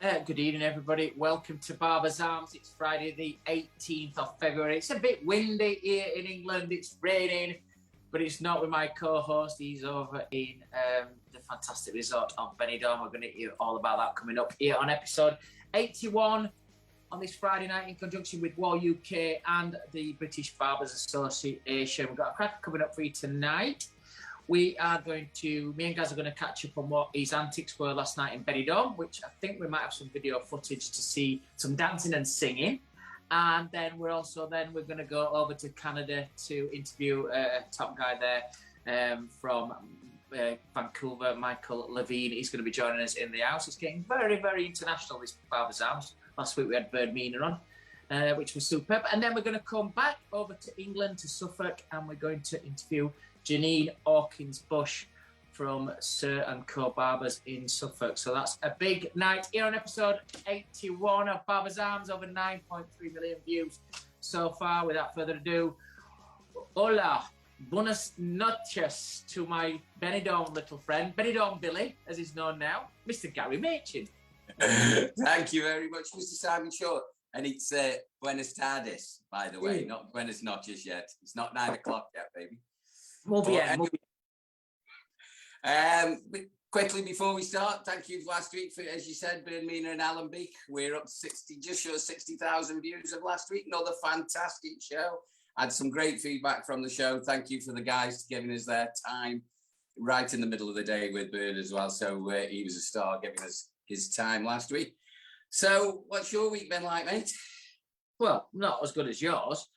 Good evening, everybody. Welcome to Barbers Arms. It's Friday, the 18th of February. It's a bit windy here in England. It's raining, but it's not with my co-host. He's over in the fantastic resort of Benidorm. We're going to hear all about that coming up here on episode 81 on this Friday night in conjunction with Wahl UK and the British Barbers Association. We've got a cracker coming up for you tonight. Me and Gaz are going to catch up on what his antics were last night in Benidorm, which I think we might have some video footage to see some dancing and singing. And then we're going to go over to Canada to interview a top guy there from Vancouver, Michael Levine. He's going to be joining us in the house. It's getting very, very international, this Barbers Arms. Last week we had Bird Mina on, which was superb. And then we're going to come back over to England, to Suffolk, and we're going to interview Janene Hawkins Bush from Sir & Co Barbers in Suffolk. So that's a big night here on episode 81 of Barbers Arms, over 9.3 million views so far. Without further ado, hola, buenas noches to my Benidorm little friend, Benidorm Billy, as he's known now, Mr. Gary Machin. Thank you very much, Mr. Simon Short. And it's Buenos Tardes, by the way, not Buenos Noches yet. It's not 9 o'clock yet, baby. Quickly before we start, thank you last week for, as you said, Bird Mina and Alan Beak. We're up to just short of 60,000 views of last week. Another fantastic show. Had some great feedback from the show. Thank you for the guys giving us their time right in the middle of the day with Bird as well. So he was a star giving us his time last week. So what's your week been like, mate? Well, not as good as yours.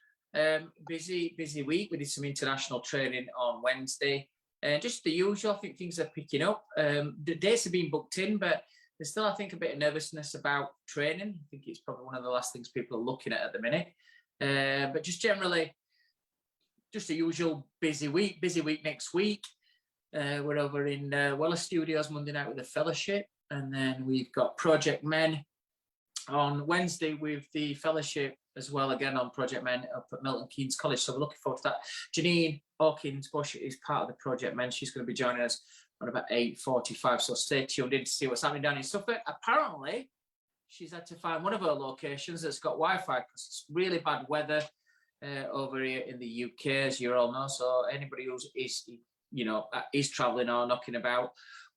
Busy week. We did some international training on Wednesday. Just the usual. I think things are picking up. The dates have been booked in, but there's still, I think, a bit of nervousness about training. I think it's probably one of the last things people are looking at the minute. But just generally, just the usual busy week. Busy week next week. We're over in Weller Studios Monday night with the fellowship, and then we've got Project Men on Wednesday with the fellowship as well, again on Project Men up at Milton Keynes College. So we're looking forward to that. Janene Hawkins Bush is part of the Project Men. She's going to be joining us on about 8:45. So stay tuned in to see what's happening down in Suffolk. Apparently, she's had to find one of her locations that's got Wi-Fi because it's really bad weather over here in the UK, as you all know. So anybody who is travelling or knocking about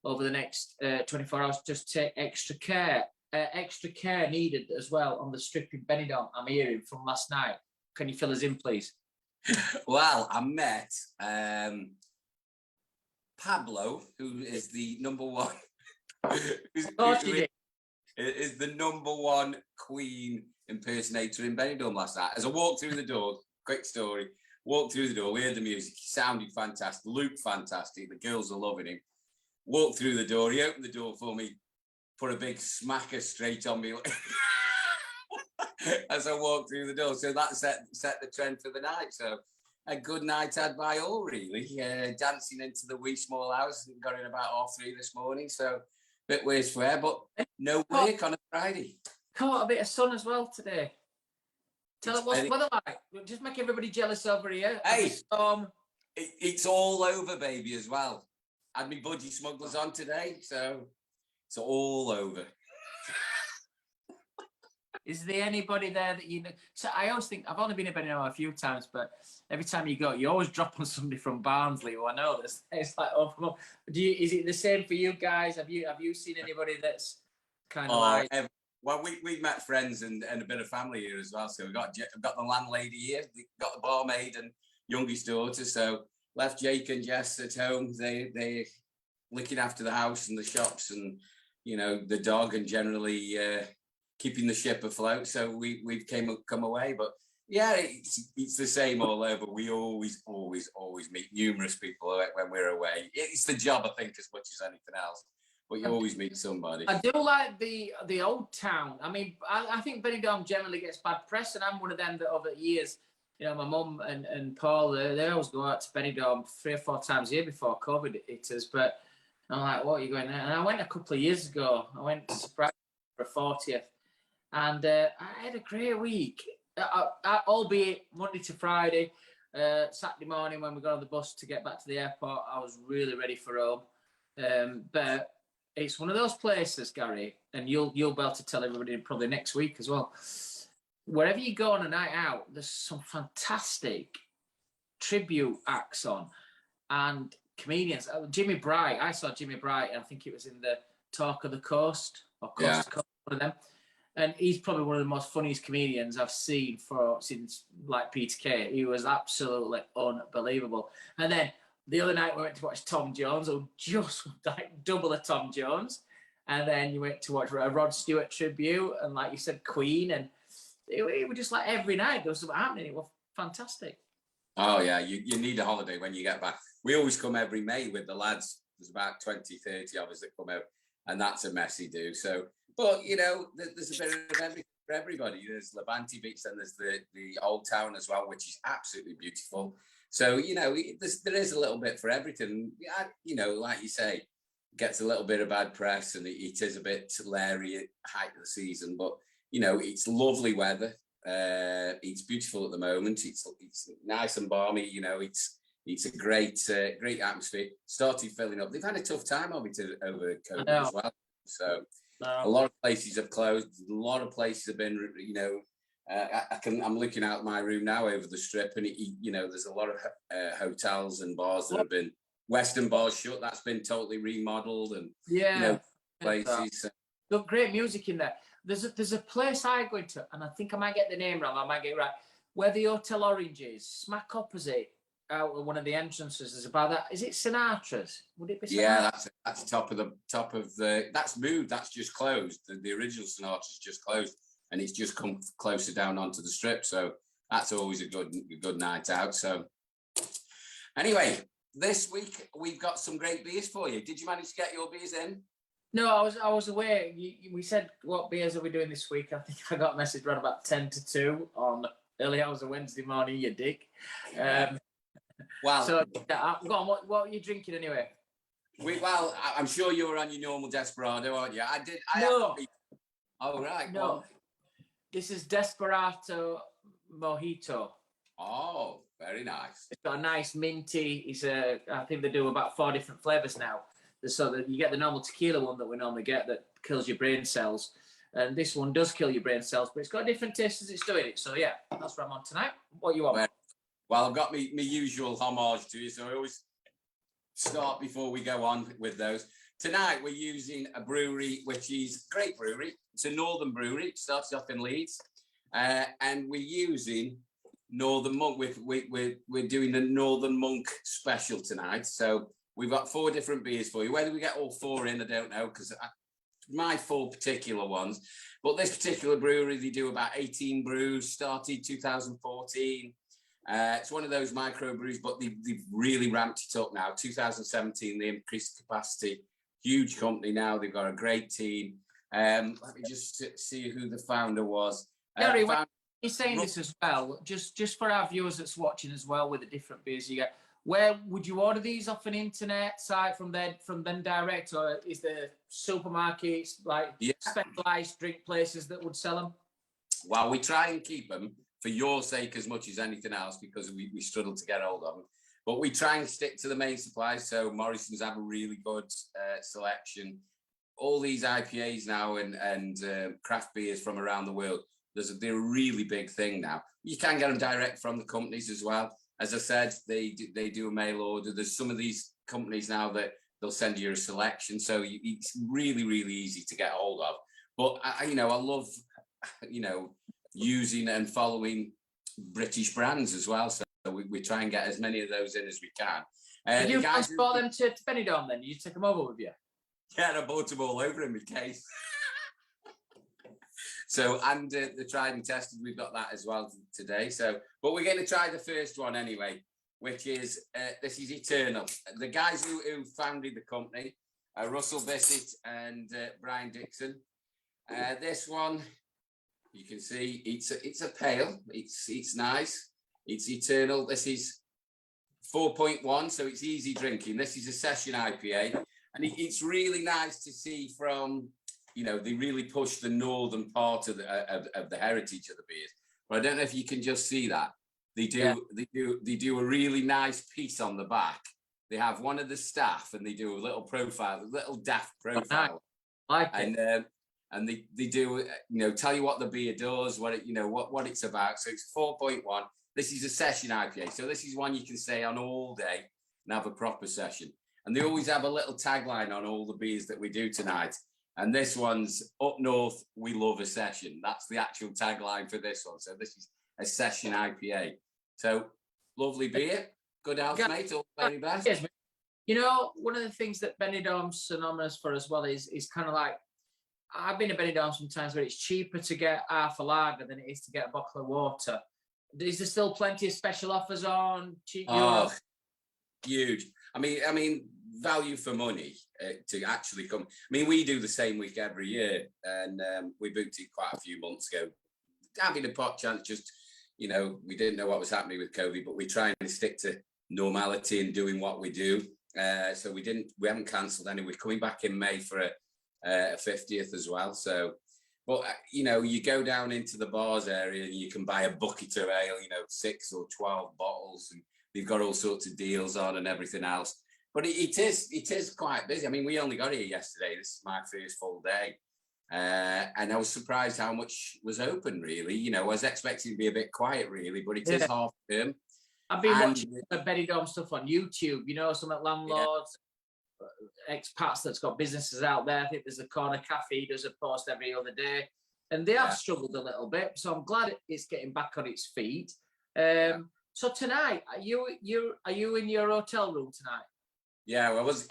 over the next 24 hours, just take extra care. Extra care needed as well on the strip in Benidorm, I'm hearing from last night. Can you fill us in, please? Well, I met Pablo, who is the number one, is the number one Queen impersonator in Benidorm last night. As I walked through the door, quick story, walked through the door, we heard the music, he sounded fantastic, looked fantastic, the girls are loving him. Walked through the door, he opened the door for me, put a big smacker straight on me as I walked through the door. So that set the trend for the night. So a good night had by all, really. Dancing into the wee small house. Got in about 3:30 this morning. So a bit worse for her, but no work on a Friday. Caught a bit of sun as well today. Tell us what's the weather like. Just make everybody jealous over here. Hey, it's all over, baby, as well. Had me budgie smugglers on today, so it's all over. Is there anybody there that you know? So I always think, I've only been in Benidorm a few times, but every time you go, you always drop on somebody from Barnsley who I know this. It's like, oh, come on. Is it the same for you guys? Have you seen anybody that's kind of like? Well, we met friends and a bit of family here as well. So we've got the landlady here, we've got the barmaid and youngest daughter. So left Jake and Jess at home. They looking after the house and the shops and, you know, the dog, and generally keeping the ship afloat. So we've come away, but yeah, it's the same all over. We always meet numerous people when we're away. It's the job, I think, as much as anything else. But you always meet somebody. I do like the old town. I mean, I think Benidorm generally gets bad press, and I'm one of them that over the years, you know, my mum and Paul, they always go out to Benidorm 3 or 4 times a year before COVID hit us. But I'm like, what are you going there? And I went a couple of years ago. I went to surprise for a 40th, and I had a great week. Albeit Monday to Friday, Saturday morning when we got on the bus to get back to the airport, I was really ready for home. But it's one of those places, Gary, and you'll be able to tell everybody probably next week as well. Wherever you go on a night out, there's some fantastic tribute acts on and comedians. Jimmy Bright, I saw Jimmy Bright, I think it was in the Talk of the Coast or Coast to Coast, one of them. And he's probably one of the most funniest comedians I've seen since like Peter Kay. He was absolutely unbelievable. And then the other night we went to watch Tom Jones, who just like double the Tom Jones. And then you went to watch a Rod Stewart tribute, and like you said, Queen. And it was just like every night there was something happening. It was fantastic. Oh yeah, you need a holiday when you get back. We always come every May with the lads. There's about 20, 30 of us that come out, and that's a messy do. So, but you know, there's a bit of everything for everybody. There's Levante Beach, and there's the Old Town as well, which is absolutely beautiful. So you know, there is a little bit for everything. Yeah, you know, like you say, gets a little bit of bad press, and it is a bit leery at height of the season. But you know, it's lovely weather. It's beautiful at the moment. It's nice and balmy. You know, it's a great atmosphere. Started filling up. They've had a tough time over COVID as well. So a lot of places have closed. A lot of places have been, you know, I'm looking out my room now over the strip, and you know, there's a lot of hotels and bars that have been Western bars shut. That's been totally remodeled, and you know, places. Got great music in there. There's a place I go into, and I think I might get the name wrong. I might get it right. Where the Hotel Orange is, smack opposite out of one of the entrances. Is about that. Is it Sinatra's? Would it be? Sinatra? Yeah, that's top of the. That's moved. That's just closed. The original Sinatra's just closed, and it's just come closer down onto the strip. So that's always a good night out. So anyway, this week we've got some great beers for you. Did you manage to get your beers in? No, I was away. We said, what beers are we doing this week? I think I got a message around about 10 to 2 on early hours of Wednesday morning, you dick. Wow. So, go on, what are you drinking anyway? Well, I'm sure you're on your normal Desperado, aren't you? No. Oh, right. No. Well. This is Desperado Mojito. Oh, very nice. It's got a nice minty. I think they do about 4 different flavours now. So that you get the normal tequila one that we normally get that kills your brain cells, and this one does kill your brain cells, but it's got a different taste as it's doing it. So yeah, that's what I'm on tonight. What you want? Well, I've got my usual homage to you, so I always start before we go on with those. Tonight we're using a brewery which is a great brewery. It's a northern brewery. It starts off in Leeds, and we're using Northern Monk. We're doing the Northern Monk special tonight. So we've got 4 different beers for you. Whether we get all 4 in, I don't know, because my 4 particular ones. But this particular brewery, they do about 18 brews, started 2014. It's one of those micro brews, but they've really ramped it up now. 2017, they increased capacity. Huge company now. They've got a great team. Let me just see who the founder was. Gary, when you're saying this as well, just for our viewers that's watching as well with the different beers you get, where would you order these off an internet site from them direct, or is there supermarkets, like specialized drink places that would sell them? Well, we try and keep them for your sake as much as anything else, because we struggle to get hold of them. But we try and stick to the main supplies. So Morrison's have a really good selection. All these IPAs now and craft beers from around the world, they're a really big thing now. You can get them direct from the companies as well. As I said, they do a mail order. There's some of these companies now that they'll send you a selection, so it's really, really easy to get hold of. But I love, using and following British brands as well. So we try and get as many of those in as we can. Did you transport them to Benidorm then? You take them over with you? Yeah, I bought them all over in my case. So, and the tried and tested, we've got that as well today. So, but we're going to try the first one anyway, which is, this is Eternal. The guys who founded the company, Russell Bissett and Brian Dixon. This one, you can see it's a pale. It's nice. It's Eternal. This is 4.1, so it's easy drinking. This is a session IPA, and it's really nice to see from, they really push the northern part of the heritage of the beers. But I don't know if you can just see that. They do a really nice piece on the back they have one of the staff and they do a little profile, a little daft profile. Like it. And they do, tell you what the beer does, what it's about. So it's 4.1. This is a session IPA. So this is one you can stay on all day and have a proper session. And they always have a little tagline on all the beers that we do tonight. And this one's up north, we love a session. That's the actual tagline for this one. So this is a session IPA. So lovely beer, good health, mate, all the very best. One of the things that Benidorm's synonymous for as well is kind of like, I've been to Benidorm sometimes where it's cheaper to get half a lager than it is to get a bottle of water. Is there still plenty of special offers on? Cheap Euros? Huge. I mean, value for money to actually come. I mean, we do the same week every year, and we booked it quite a few months ago. Having a pot chance, just we didn't know what was happening with COVID, but we're trying to stick to normality and doing what we do. So we haven't cancelled any. We're coming back in May for a 50th as well. So, but you go down into the bars area and you can buy a bucket of ale, 6 or 12 bottles, and they've got all sorts of deals on and everything else. But it is quite busy. I mean, we only got here yesterday. This is my first full day. And I was surprised how much was open, really. I was expecting to be a bit quiet, really, but it is half term. I've been watching Benidorm stuff on YouTube, some at landlords, expats that's got businesses out there. I think there's a Corner Cafe, does a post every other day. And they have struggled a little bit. So I'm glad it's getting back on its feet. So tonight, are you in your hotel room tonight? Yeah, I was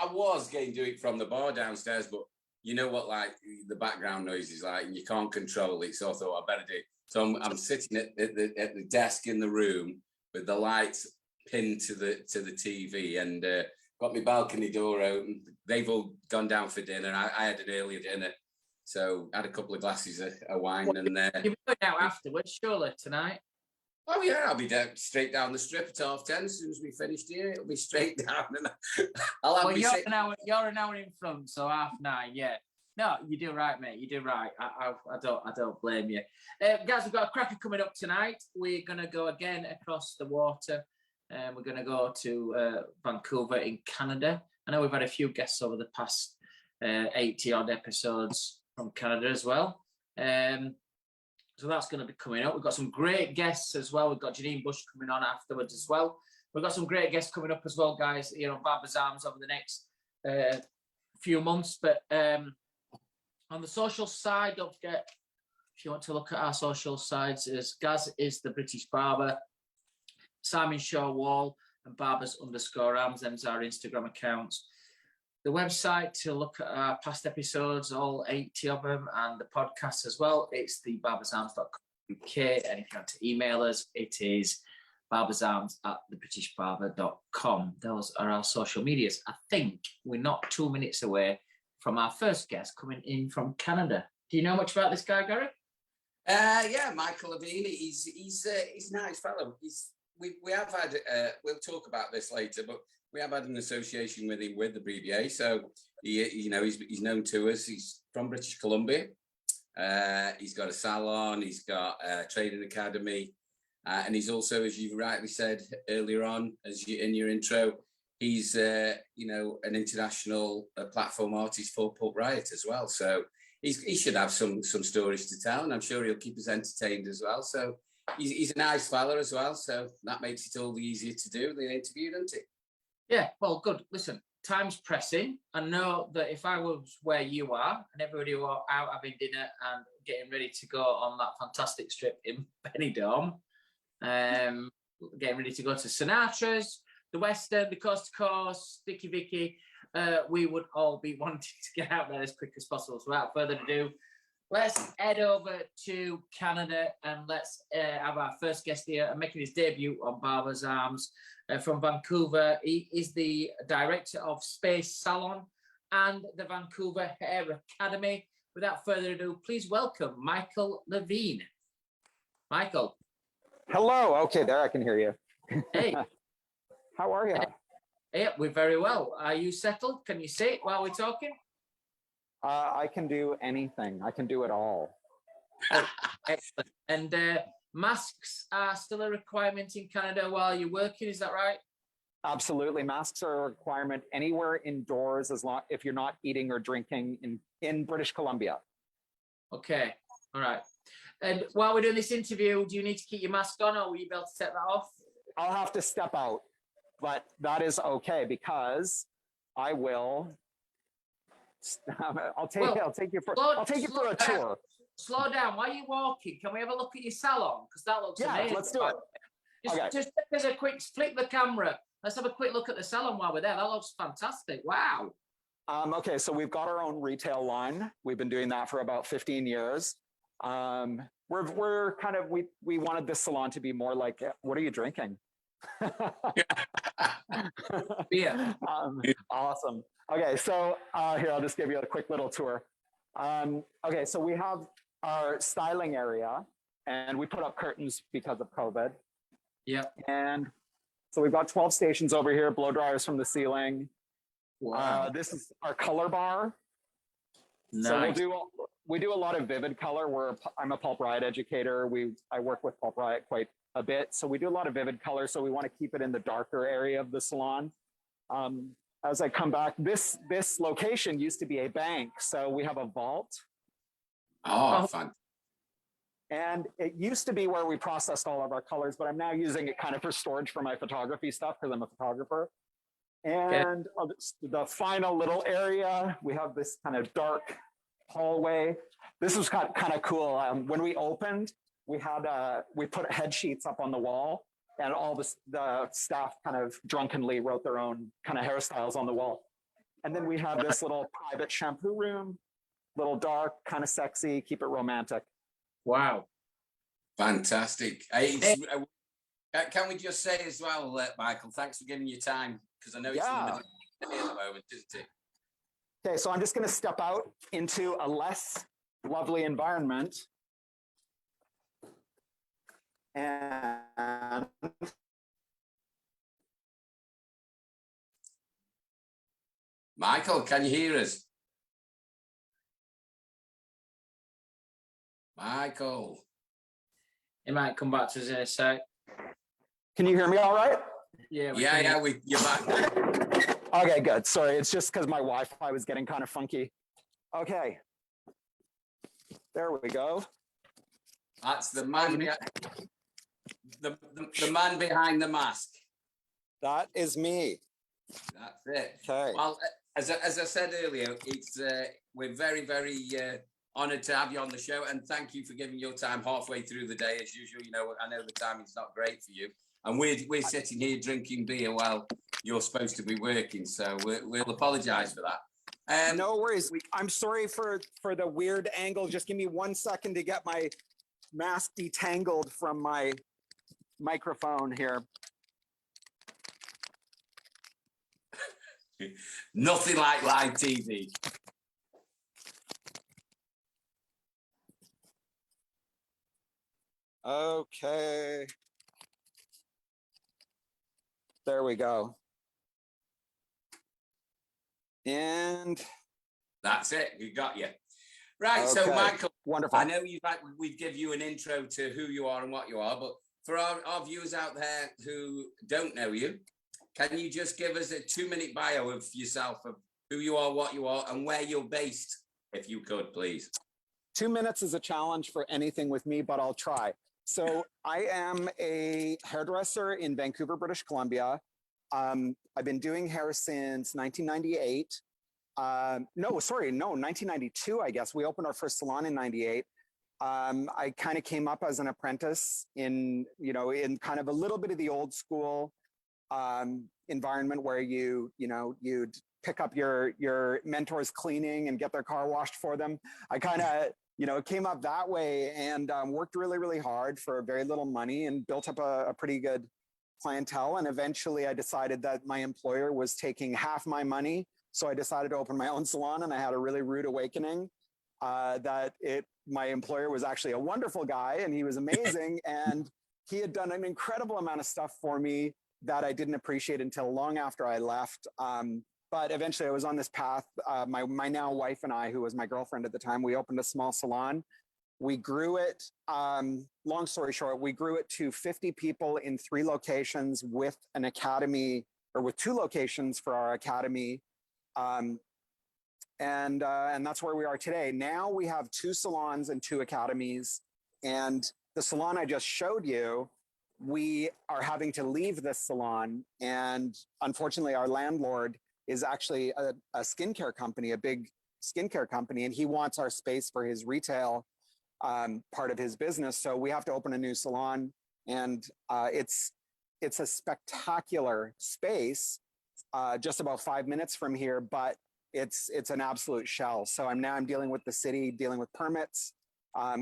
going to do it from the bar downstairs, but you know what, like the background noise is like, and you can't control it. So I thought I better do it. So I'm sitting at the desk in the room with the lights pinned to the TV, and got my balcony door open. They've all gone down for dinner. I had an earlier dinner, so I had a couple of glasses of wine. You'll be going out afterwards, surely, tonight? Oh yeah, I'll be straight down the strip at 10:30. As soon as we finished here, it'll be straight down, and I'll have. Well, you're an hour in front, so 9:30. Yeah. No, you do right, mate. You do right. I don't blame you, guys. We've got a cracker coming up tonight. We're gonna go again across the water, and we're gonna go to Vancouver in Canada. I know we've had a few guests over the past 80 odd episodes from Canada as well. So that's going to be coming up. We've got some great guests as well. We've got Janene Bush coming on afterwards as well. We've got some great guests coming up as well, guys, Barbers Arms over the next few months. But on the social side, don't forget, if you want to look at our social sides, Gaz is the British Barber, Simon Shaw Wahl, and Barbers_Arms. Them's our Instagram accounts. The website to look at our past episodes, all 80 of them, and the podcast as well. It's the barbersarms.co.uk. And if you want to email us, it is barbersarms@thebritishbarber.com. Those are our social medias. I think we're not 2 minutes away from our first guest coming in from Canada. Do you know much about this guy, Gary? Yeah, Michael Levine. He's a nice fellow. We have had. We'll talk about this later, but we have had an association with him with the BBA, so he's known to us. He's from British Columbia. He's got a salon. He's got a training academy, and he's also, as you rightly said earlier on, in your intro, he's an international platform artist for Pulp Riot as well. So he should have some stories to tell, and I'm sure he'll keep us entertained as well. So he's a nice fella as well. So that makes it all the easier to do the interview, doesn't it? Yeah, well, good. Listen, time's pressing. I know that if I was where you are and everybody were out having dinner and getting ready to go on that fantastic trip in Benidorm, getting ready to go to Sinatra's, the West End, the Coast to Coast, Sticky Vicky, we would all be wanting to get out there as quick as possible. So without further ado, let's head over to Canada and let's have our first guest here making his debut on Barbers Arms. From Vancouver. He is the director of Space Salon and the Vancouver Hair Academy. Without further ado, please welcome Michael Levine. Michael. Hello. Okay, there I can hear you. Hey. How are you? Yeah, we're very well. Are you settled? Can you sit while we're talking? I can do anything. I can do it all. Excellent. And masks are still a requirement in Canada while you're working, is that right? Absolutely. Masks are a requirement anywhere indoors as long if you're not eating or drinking in British Columbia. Okay. All right. And while we're doing this interview, do you need to keep your mask on, or will you be able to take that off? I'll have to step out, but that is okay because I will. I'll take you for a tour. Slow down. While you're walking, can we have a look at your salon? Because that looks amazing. Let's do it. Just as a quick flick the camera. Let's have a quick look at the salon while we're there. That looks fantastic. Wow. Okay, so we've got our own retail line. We've been doing that for about 15 years. We're kind of we wanted this salon to be more like, what are you drinking? Beer. Awesome. Okay, so here, I'll just give you a quick little tour. Okay, so we have our styling area, and we put up curtains because of COVID. Yeah. And so we've got 12 stations over here, blow dryers from the ceiling. Wow. This is our color bar. Nice. So we do a lot of vivid color. I'm a Pulp Riot educator. I work with Pulp Riot quite a bit. So we do a lot of vivid color. So we want to keep it in the darker area of the salon. As I come back, this location used to be a bank. So we have a vault. Oh, fun. And it used to be where we processed all of our colors, but I'm now using it kind of for storage for my photography stuff because I'm a photographer. And the final little area, we have this kind of dark hallway. This was kind of cool. When we opened, we put head sheets up on the wall, and all the staff kind of drunkenly wrote their own kind of hairstyles on the wall. And then we have this little private shampoo room, little dark, kind of sexy, keep it romantic. Wow. Fantastic. Can we just say as well, Michael, thanks for giving your time, because I know it's in the middle of the day at the moment, isn't it? Okay, so I'm just going to step out into a less lovely environment. And Michael, can you hear us? Michael. He might come back to us in a sec. Can you hear me all right? Yeah. You're back. Okay, good. Sorry, it's just because my Wi-Fi was getting kind of funky. Okay. There we go. That's the man, the man behind the mask. That is me. That's it. Okay. Well, as I said earlier, we're very, very honoured to have you on the show, and thank you for giving your time halfway through the day. As usual, I know the timing's not great for you, and we're sitting here drinking beer while you're supposed to be working, so we'll apologise for that. No worries. I'm sorry for the weird angle. Just give me 1 second to get my mask detangled from my microphone here. Nothing like live TV. Okay. There we go. And that's it. We got you. Right. Okay. So, Michael, wonderful. I know we've give you an intro to who you are and what you are, but for our viewers out there who don't know you, can you just give us a 2-minute bio of yourself, of who you are, what you are, and where you're based, if you could, please? 2 minutes is a challenge for anything with me, but I'll try. So I am a hairdresser in Vancouver, British Columbia. I've been doing hair since 1998. No, 1992, I guess. We opened our first salon in 98. I kind of came up as an apprentice in kind of a little bit of the old school environment where you'd pick up your mentor's cleaning and get their car washed for them. I kind of, came up that way and worked really, really hard for very little money and built up a pretty good clientele. And eventually I decided that my employer was taking half my money. So I decided to open my own salon, and I had a really rude awakening my employer was actually a wonderful guy, and he was amazing. And he had done an incredible amount of stuff for me that I didn't appreciate until long after I left. But eventually I was on this path. My now wife and I, who was my girlfriend at the time, we opened a small salon. We grew it, long story short, we grew it to 50 people in 3 locations with an academy or with 2 locations for our academy. And that's where we are today. Now we have 2 salons and 2 academies. And the salon I just showed you, we are having to leave this salon. And unfortunately, our landlord is actually a skincare company, a big skincare company, and he wants our space for his retail part of his business. So we have to open a new salon, and it's a spectacular space, just about 5 minutes from here, but it's an absolute shell. So I'm dealing with the city, dealing with permits.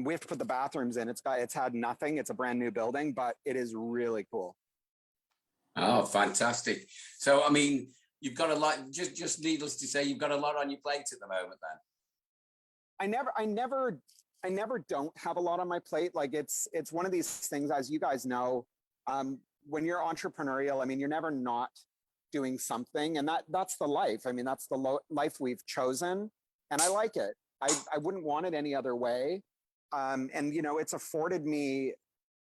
We have to put the bathrooms in. It's had nothing. It's a brand new building, but it is really cool. Oh, fantastic. So, I mean, you've got a lot, just needless to say, you've got a lot on your plate at the moment then. I never don't have a lot on my plate. Like it's one of these things, as you guys know, when you're entrepreneurial, I mean, you're never not doing something, and that's the life. I mean, that's the life we've chosen, and I like it. I wouldn't want it any other way. And you know, it's afforded me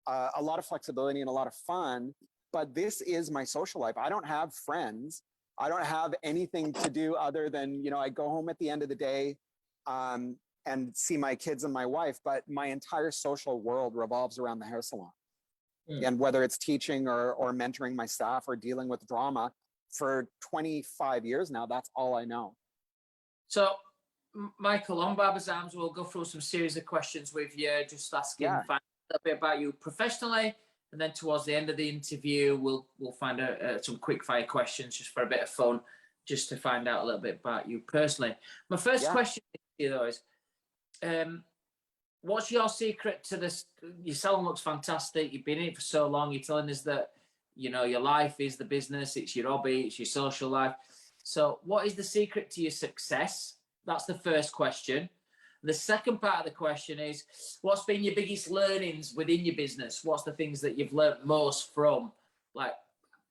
a lot of flexibility and a lot of fun, but this is my social life. I don't have friends. I don't have anything to do other than, you know, I go home at the end of the day and see my kids and my wife, but my entire social world revolves around the hair salon. And whether it's teaching or mentoring my staff or dealing with drama for 25 years now, that's all I know. So, Michael, on Barbers Arms, we'll go through some series of questions with you, just asking a little bit about you professionally, and then towards the end of the interview, we'll find out some quick fire questions just for a bit of fun, just to find out a little bit about you personally. My first question to you, though, is what's your secret to this? Your salon looks fantastic. You've been in it for so long. You're telling us that, you know, your life is the business. It's your hobby. It's your social life. So what is the secret to your success? That's the first question. The second part of the question is, what's been your biggest learnings within your business? What's the things that you've learned most from? Like,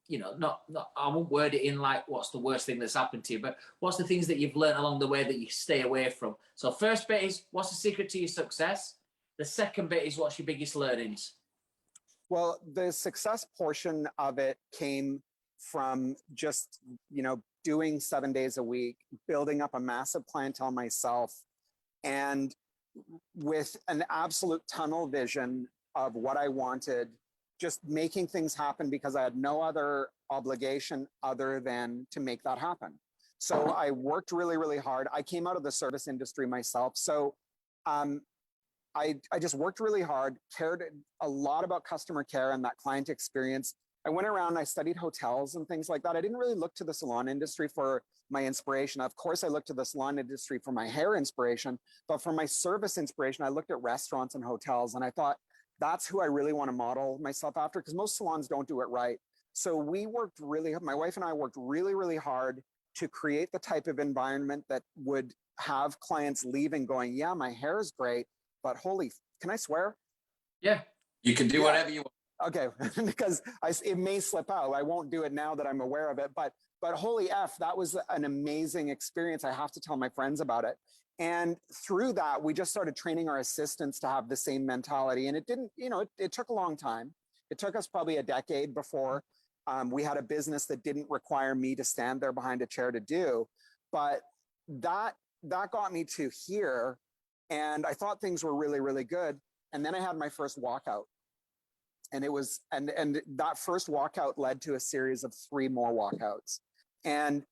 you know, not I won't word it in like what's the worst thing that's happened to you, but what's the things that you've learned along the way that you stay away from? So first bit is, what's the secret to your success? The second bit is, what's your biggest learnings? Well, the success portion of it came from just, you know, doing 7 days a week, building up a massive clientele myself, and with an absolute tunnel vision of what I wanted, just making things happen because I had no other obligation other than to make that happen. So I worked really, really hard. I came out of the service industry myself. So I just worked really hard, cared a lot about customer care and that client experience. I went around, I studied hotels and things like that. I didn't really look to the salon industry for my inspiration. Of course, I looked to the salon industry for my hair inspiration, but for my service inspiration, I looked at restaurants and hotels, and I thought, that's who I really want to model myself after, because most salons don't do it right. So we worked really, my wife and I worked really, really hard to create the type of environment that would have clients leaving going, yeah, my hair is great, but can I swear? Yeah, you can do whatever you want. Okay, because it may slip out. I won't do it now that I'm aware of it, but holy F, that was an amazing experience. I have to tell my friends about it. And through that, we just started training our assistants to have the same mentality. And it didn't, you know, it took a long time. It took us probably a decade before we had a business that didn't require me to stand there behind a chair to do. But that got me to here. And I thought things were really, really good. And then I had my first walkout. And it was, and that first walkout led to a series of 3 more walkouts. And,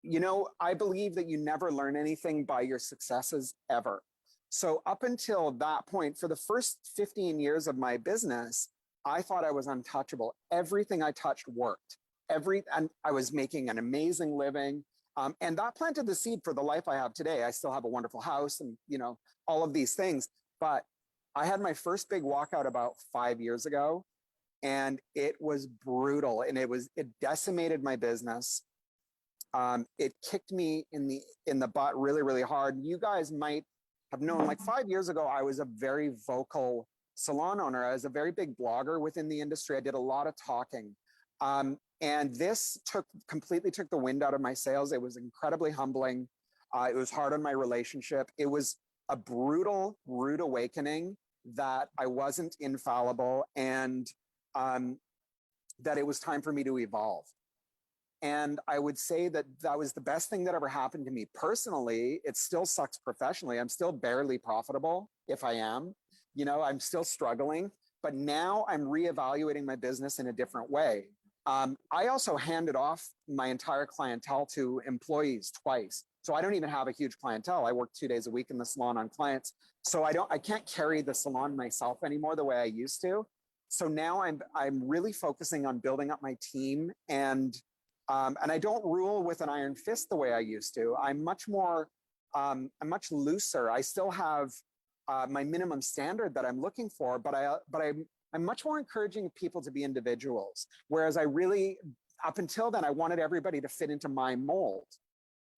you know, I believe that you never learn anything by your successes ever. So up until that point, for the first 15 years of my business, I thought I was untouchable. Everything I touched worked. And I was making an amazing living. And that planted the seed for the life I have today. I still have a wonderful house and, you know, all of these things. But I had my first big walkout about 5 years ago, and it was brutal, and it decimated my business. It kicked me in the butt really, really hard. You guys might have known, like 5 years ago, I was a very vocal salon owner. I was a very big blogger within the industry. I did a lot of talking. And this completely took the wind out of my sails. It was incredibly humbling. It was hard on my relationship. It was a brutal, rude awakening that I wasn't infallible, and that it was time for me to evolve. And I would say that that was the best thing that ever happened to me personally. It still sucks professionally. I'm still barely profitable, if I am. I'm still struggling. But now I'm reevaluating my business in a different way. I also handed off my entire clientele to employees twice. So I don't even have a huge clientele. I work 2 days a week in the salon on clients. So I can't carry the salon myself anymore the way I used to. So now I'm really focusing on building up my team, and I don't rule with an iron fist the way I used to. I'm much more, I'm much looser. I still have my minimum standard that I'm looking for, but I'm much more encouraging people to be individuals. Whereas I really, up until then, I wanted everybody to fit into my mold.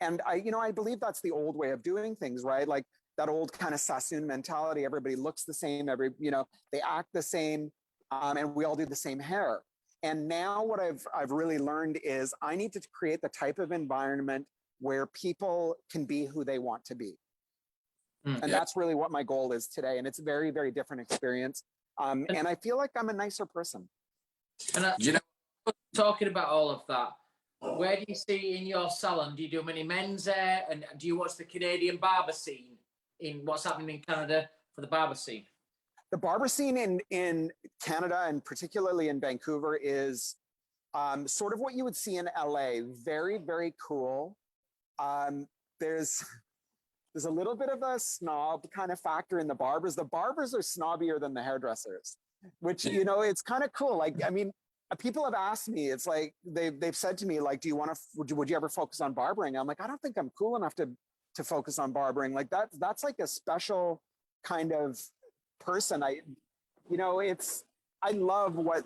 And I believe that's the old way of doing things, right? Like that old kind of Sassoon mentality. Everybody looks the same. They act the same, and we all do the same hair. And now what I've really learned is I need to create the type of environment where people can be who they want to be. And that's really what my goal is today. And it's a very, very different experience. And I feel like I'm a nicer person. And talking about all of that, where do you see in your salon? Do you do many men's hair? And do you watch the Canadian barber scene in what's happening in Canada for the barber scene? The barber scene in Canada, and particularly in Vancouver, is sort of what you would see in LA. Very, very cool. There's a little bit of a snob kind of factor in the barbers. The barbers are snobbier than the hairdressers, which, it's kind of cool. Like, I mean, people have asked me, it's like, they've said to me, like, would you ever focus on barbering? I'm like, I don't think I'm cool enough to focus on barbering. Like that's like a special kind of person. I love what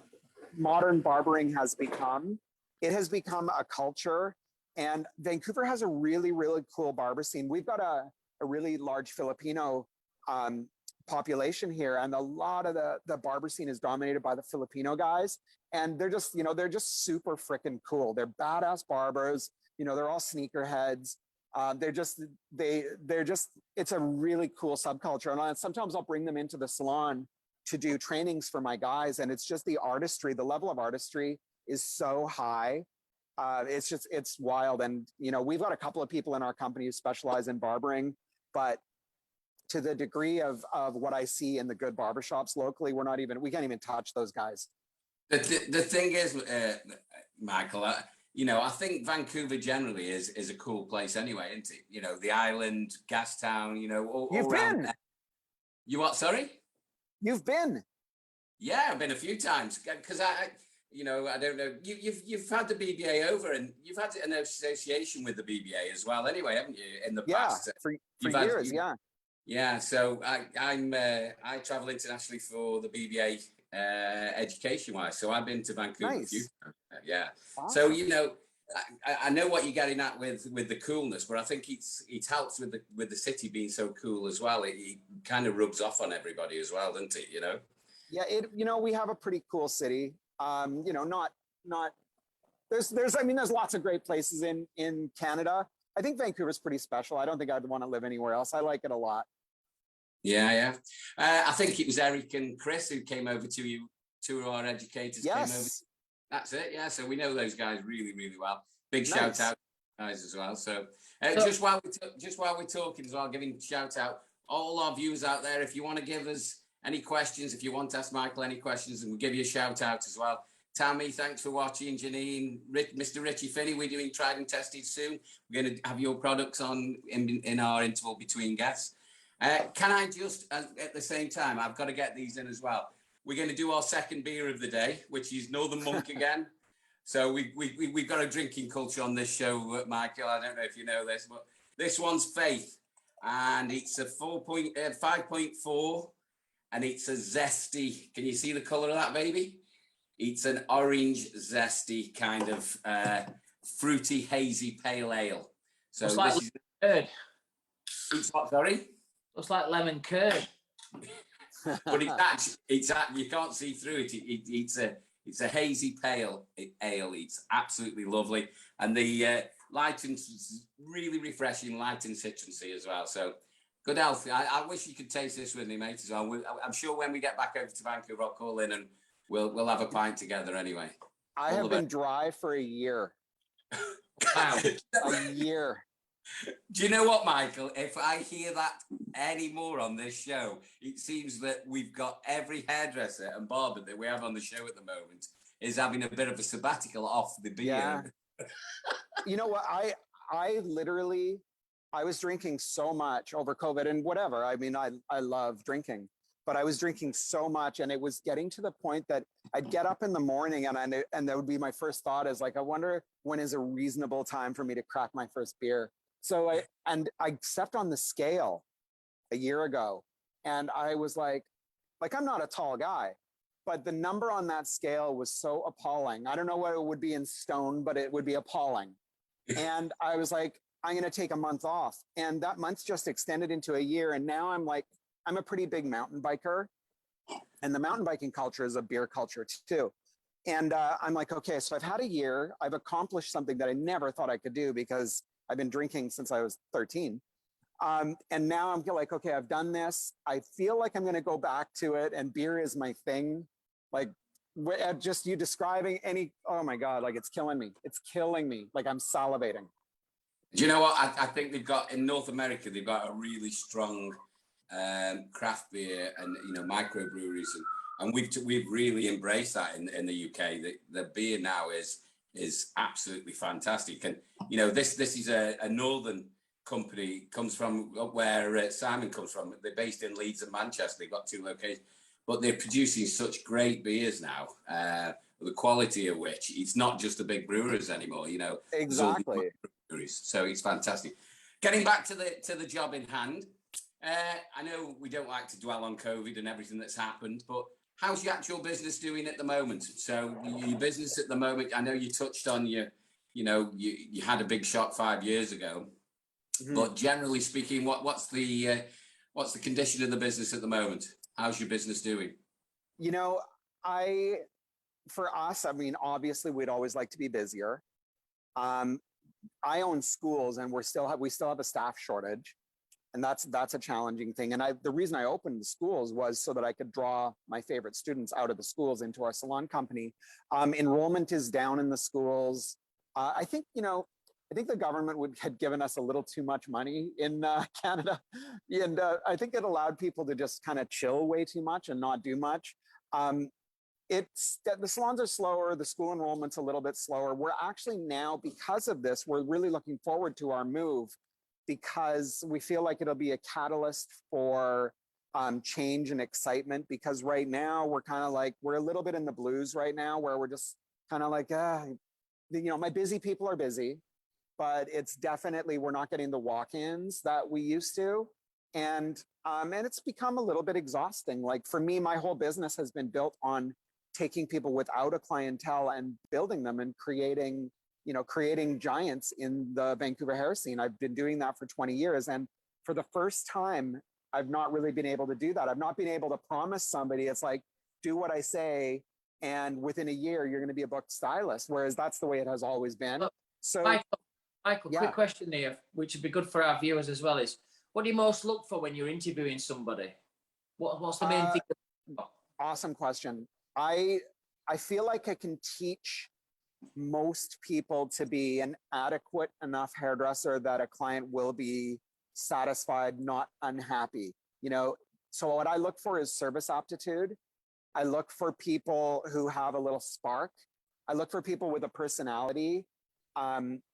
modern barbering has become. It has become a culture, and Vancouver has a really, really cool barber scene. We've got a really large Filipino population here, and a lot of the barber scene is dominated by the Filipino guys, and they're just super freaking cool. They're badass barbers. They're all sneakerheads. It's a really cool subculture. And sometimes I'll bring them into the salon to do trainings for my guys. And it's just the level of artistry is so high. It's wild. And, we've got a couple of people in our company who specialize in barbering, but to the degree of what I see in the good barbershops locally, we can't even touch those guys. The thing is, Michael, I think Vancouver generally is a cool place anyway, isn't it? The island, gas town, all around. You what, sorry? You've been? Yeah, I've been a few times, because I don't know, you've had the BBA over, and you've had an association with the BBA as well anyway, haven't you, in the past? Yeah, for years, yeah. Yeah, so I travel internationally for the BBA education-wise, so I've been to Vancouver a few times. Yeah. Awesome. So I know what you're getting at with the coolness, but I think it helps with the city being so cool as well. It kind of rubs off on everybody as well, doesn't it? Yeah, we have a pretty cool city. There's lots of great places in Canada. I think Vancouver's pretty special. I don't think I'd want to live anywhere else. I like it a lot. Yeah. I think it was Eric and Chris who came over to you. Two of our educators came over. That's it. Yeah. So we know those guys really, really well. Big shout out guys as well. So just while we're talking as well, giving shout out all our viewers out there. If you want to give us any questions, if you want to ask Michael any questions, and we'll give you a shout out as well. Tammy, thanks for watching. Janine, Mr. Richie Finney, we're doing tried and tested soon. We're going to have your products on in our interval between guests. Can I just, at the same time, I've got to get these in as well. We're going to do our second beer of the day, which is Northern Monk again. So we've got a drinking culture on this show, Michael. I don't know if you know this, but this one's Faith, and it's a 5.4, and it's a zesty. Can you see the color of that, baby? It's an orange, zesty kind of fruity, hazy pale ale. So it's like curd. It's what, sorry? Looks like lemon curd. But it's you can't see through it. It's a hazy pale ale. It's absolutely lovely, and the light and really refreshing, light and citrusy as well. So good health. I wish you could taste this with me, mate, as well. I'm sure when we get back over to Vancouver, I'll call in and we'll have a pint together anyway. I have been dry for a year. Wow. A year. Do you know what, Michael? If I hear that anymore on this show, it seems that we've got every hairdresser and barber that we have on the show at the moment is having a bit of a sabbatical off the beer. Yeah. You know what? I literally, I was drinking so much over COVID and whatever. I mean, I love drinking, but I was drinking so much, and it was getting to the point that I'd get up in the morning and that would be my first thought is like, I wonder when is a reasonable time for me to crack my first beer. So I stepped on the scale a year ago, and I was like I'm not a tall guy, but the number on that scale was so appalling. I don't know what it would be in stone, but it would be appalling. And I was like, I'm going to take a month off. And that month just extended into a year. And now I'm a pretty big mountain biker. And the mountain biking culture is a beer culture too. And I'm like, okay, so I've had a year. I've accomplished something that I never thought I could do because I've been drinking since I was 13. And now I'm like, okay, I've done this. I feel like I'm going to go back to it. And beer is my thing. Like, just you describing oh my God, like it's killing me. It's killing me. Like I'm salivating. Do you know what? I think they've got, in North America, they've got a really strong craft beer and, microbreweries. And we've really embraced that in the UK. The beer now is absolutely fantastic. And, this is a northern company, comes from where Simon comes from. They're based in Leeds and Manchester. They've got 2 locations. But they're producing such great beers now, the quality of which it's not just the big brewers anymore, Exactly. So it's fantastic. Getting back to the job in hand, I know we don't like to dwell on COVID and everything that's happened, but how's your actual business doing at the moment? So your business at the moment, I know you touched on you had a big shock 5 years ago, but generally speaking, what's the condition of the business at the moment? How's your business doing? For us, I mean, obviously we'd always like to be busier. I own schools, and we still have a staff shortage, and that's a challenging thing. And the reason I opened the schools was so that I could draw my favorite students out of the schools into our salon company. Enrollment is down in the schools. I think the government had given us a little too much money in Canada. And I think it allowed people to just kind of chill way too much and not do much. The salons are slower. The school enrollment's a little bit slower. We're actually now, because of this, we're really looking forward to our move because we feel like it'll be a catalyst for change and excitement, because right now we're kind of like, we're a little bit in the blues right now where we're just kind of like, my busy people are busy. But it's definitely, we're not getting the walk-ins that we used to. And it's become a little bit exhausting. Like for me, my whole business has been built on taking people without a clientele and building them and creating giants in the Vancouver hair scene. I've been doing that for 20 years. And for the first time, I've not really been able to do that. I've not been able to promise somebody, it's like, do what I say, and within a year, you're going to be a booked stylist. Whereas that's the way it has always been. So Michael, quick question there, which would be good for our viewers as well, is what do you most look for when you're interviewing somebody? What's the main thing? Awesome question. I feel like I can teach most people to be an adequate enough hairdresser that a client will be satisfied, not unhappy. So what I look for is service aptitude. I look for people who have a little spark. I look for people with a personality.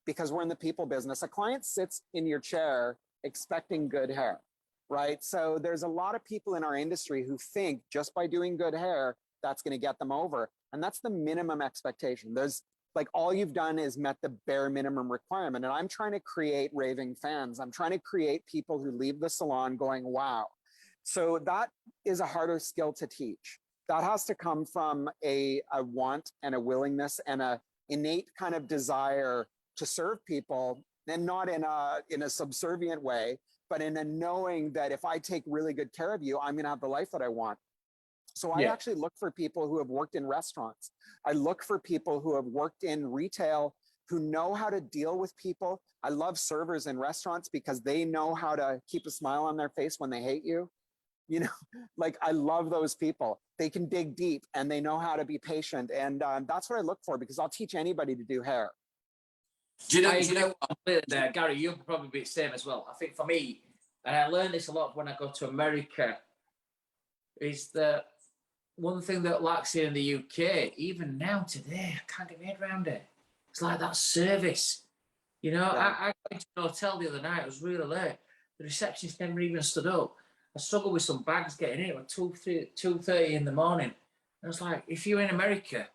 Because we're in the people business. A client sits in your chair expecting good hair, right? So there's a lot of people in our industry who think just by doing good hair, that's going to get them over. And that's the minimum expectation. There's like, all you've done is met the bare minimum requirement. And I'm trying to create raving fans. I'm trying to create people who leave the salon going, wow. So that is a harder skill to teach. That has to come from a want and a willingness and a innate kind of desire to serve people, and not in a subservient way, but in a knowing that if I take really good care of you, I'm going to have the life that I want. So I actually look for people who have worked in restaurants. I look for people who have worked in retail, who know how to deal with people. I love servers in restaurants because they know how to keep a smile on their face when they hate you. Like I love those people. They can dig deep and they know how to be patient. And that's what I look for, because I'll teach anybody to do hair. Do you know what? There, Gary, you'll probably be the same as well. I think for me, and I learned this a lot when I go to America, is that one thing that lacks here in the UK, even now today, I can't get my head around it. It's like that service. You know, Yeah. I went to an hotel the other night. It was really late. The receptionist never even stood up. I struggled with some bags getting in. It was 2:30 in the morning. I was like, if you're in America,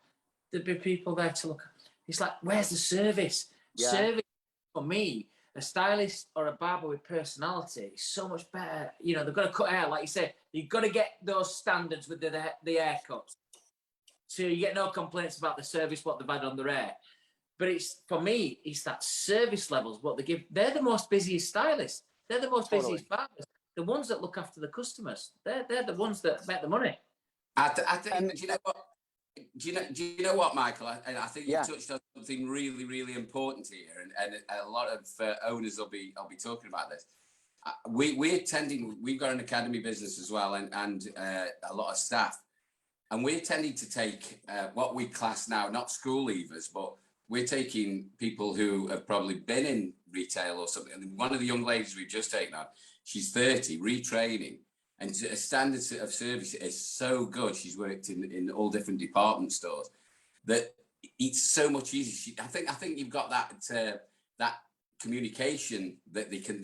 there'd be people there to look. It's like, where's the service? Yeah. Service for me, a stylist or a barber with personality is so much better. You know, they've got to cut hair, like you said. You've got to get those standards with the haircuts. So you get no complaints about the service, what they've had on their hair. But it's, for me, it's that service levels, what they give. They're the most busiest stylists. They're the most busiest barbers. The ones that look after the customers. They're the ones that make the money. I think, do you know what? Do you know what, Michael? I think you touched on something really, really important here, and a lot of owners will be talking about this. We've got an academy business as well, and a lot of staff, and we're tending to take what we class now, not school leavers, but we're taking people who have probably been in retail or something. And one of the young ladies we've just taken on, she's 30, retraining. And a standard of service is so good. She's worked in all different department stores that it's so much easier. I think you've got that communication that they can